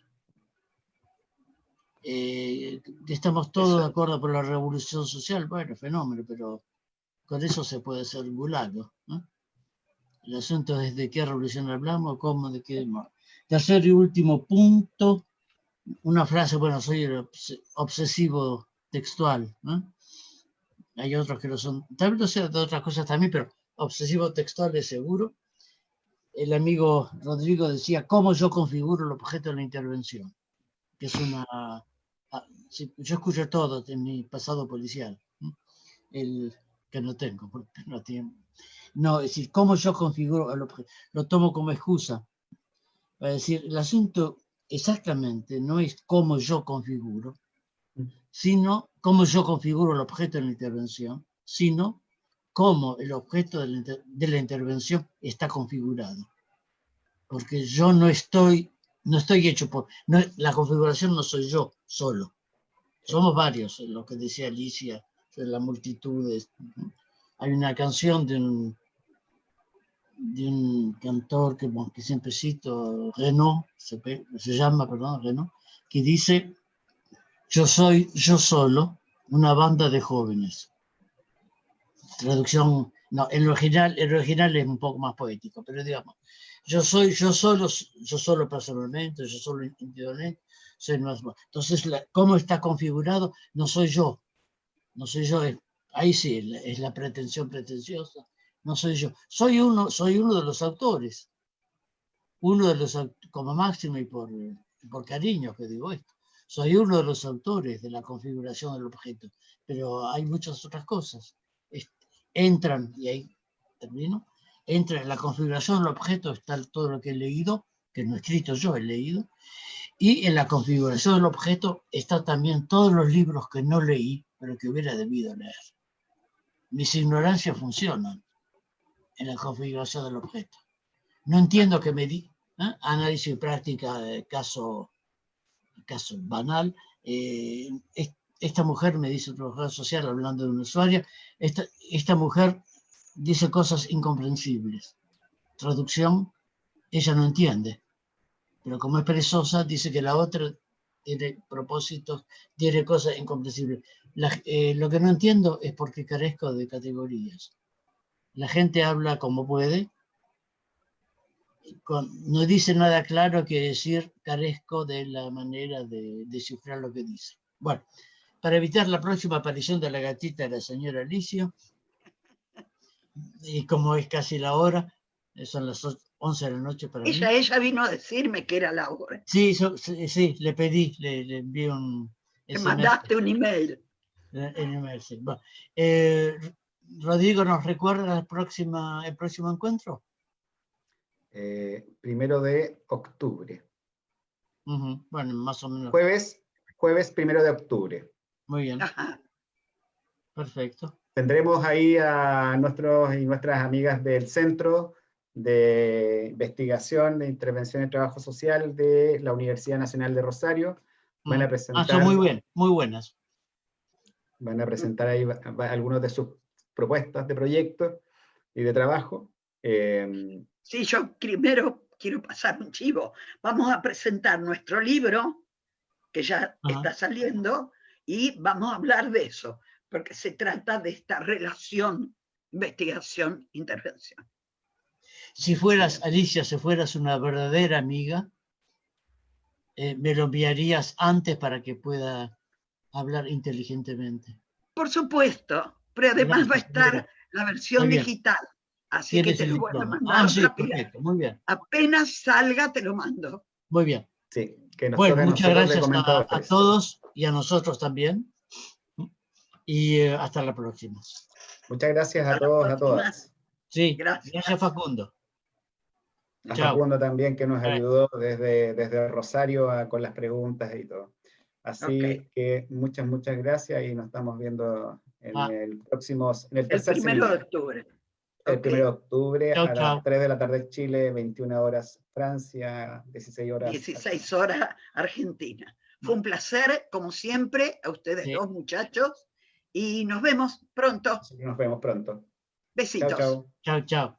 [SPEAKER 1] Estamos todos de acuerdo por la revolución social, bueno, fenómeno, pero con eso se puede hacer un gulag, ¿no? El asunto es de qué revolución hablamos, cómo, de qué. Tercer y último punto, una frase, bueno, soy el obsesivo textual, ¿no? Hay otros que lo son, tal vez no sea de otras cosas también, pero obsesivo textual es seguro. El amigo Rodrigo decía, ¿cómo yo configuro el objeto de la intervención? Que es una... yo escucho todo en mi pasado policial, el que no tengo, porque no tiene... No, es decir, ¿cómo yo configuro el objeto? Lo tomo como excusa. Para decir, el asunto exactamente no es cómo yo configuro, sino cómo yo configuro el objeto de la intervención, sino cómo el objeto de la intervención está configurado. Porque yo no estoy hecho por... la configuración no soy yo solo. Somos varios, lo que decía Alicia, de la multitud. Hay una canción de un cantor que siempre cito, Renaud, se llama, Renaud, que dice, yo soy yo solo, una banda de jóvenes. Traducción, no, el original es un poco más poético, pero digamos, yo solo personalmente, yo solo individualmente, soy más. Entonces, ¿cómo está configurado? No soy yo, ahí sí, es la pretensión pretenciosa. No soy yo, soy uno de los autores, como máximo y por cariño que digo esto, soy uno de los autores de la configuración del objeto, pero hay muchas otras cosas. Entran, y ahí termino, entra en la configuración del objeto, está todo lo que he leído, que no he escrito yo, he leído, y en la configuración del objeto está también todos los libros que no leí, pero que hubiera debido leer. Mis ignorancias funcionan en la configuración del objeto. No entiendo que me di análisis práctica de caso banal. Esta mujer, me dice otro trabajador social hablando de una usuaria, esta mujer dice cosas incomprensibles. Traducción, ella no entiende, pero como es perezosa, dice que la otra tiene propósitos, tiene cosas incomprensibles. Lo que no entiendo es por qué carezco de categorías. La gente habla como puede, no dice nada claro que decir, carezco de la manera de descifrar lo que dice. Bueno, para evitar la próxima aparición de la gatita de la señora Alicia, y como es casi la hora, son las 11 de la noche para mí.
[SPEAKER 3] Ella vino a decirme que era la hora.
[SPEAKER 1] Sí, sí, le pedí, le envié un
[SPEAKER 3] Te
[SPEAKER 1] SMS.
[SPEAKER 3] mandaste un email.
[SPEAKER 1] Sí. Bueno, Rodrigo, ¿nos recuerda el próximo encuentro?
[SPEAKER 2] 1 de octubre.
[SPEAKER 1] Bueno, más o menos.
[SPEAKER 2] Jueves 1 de octubre.
[SPEAKER 1] Muy bien.
[SPEAKER 3] Ajá.
[SPEAKER 1] Perfecto.
[SPEAKER 2] Tendremos ahí a nuestros y nuestras amigas del Centro de Investigación de Intervención en Trabajo Social de la Universidad Nacional de Rosario. Van a presentar,
[SPEAKER 1] son muy bien, muy buenas.
[SPEAKER 2] Van a presentar ahí algunos de sus propuestas de proyectos y de trabajo.
[SPEAKER 3] Sí, yo primero quiero pasar un chivo. Vamos a presentar nuestro libro, que ya está saliendo, y vamos a hablar de eso, porque se trata de esta relación investigación-intervención.
[SPEAKER 1] Si fueras, Alicia, si fueras una verdadera amiga, me lo enviarías antes para que pueda hablar inteligentemente.
[SPEAKER 3] Por supuesto, pero además va a estar la versión digital, así que te lo voy a mandar rápido.
[SPEAKER 1] Perfecto, muy bien.
[SPEAKER 3] Apenas salga, te lo mando.
[SPEAKER 1] Muy bien.
[SPEAKER 2] Sí, que nos
[SPEAKER 1] bueno,
[SPEAKER 2] toca
[SPEAKER 1] muchas
[SPEAKER 2] a nosotros
[SPEAKER 1] gracias a todos y a nosotros también. Y hasta la próxima.
[SPEAKER 2] Muchas gracias a todos, a todas.
[SPEAKER 1] Sí, gracias Facundo.
[SPEAKER 2] A Facundo también, que nos ayudó desde Rosario con las preguntas y todo. Así que muchas gracias y nos estamos viendo en el tercer
[SPEAKER 3] el 1 de
[SPEAKER 2] seminario.
[SPEAKER 3] octubre.
[SPEAKER 2] El 1 de octubre
[SPEAKER 1] Chau,
[SPEAKER 2] a las 3 de la tarde Chile, 21 horas Francia, 16 horas.
[SPEAKER 3] 16 horas Argentina. Fue un placer, como siempre, a ustedes dos muchachos, y nos vemos pronto.
[SPEAKER 2] Nos vemos pronto.
[SPEAKER 3] Besitos.
[SPEAKER 2] Chao, chao.
[SPEAKER 1] Chao, chao.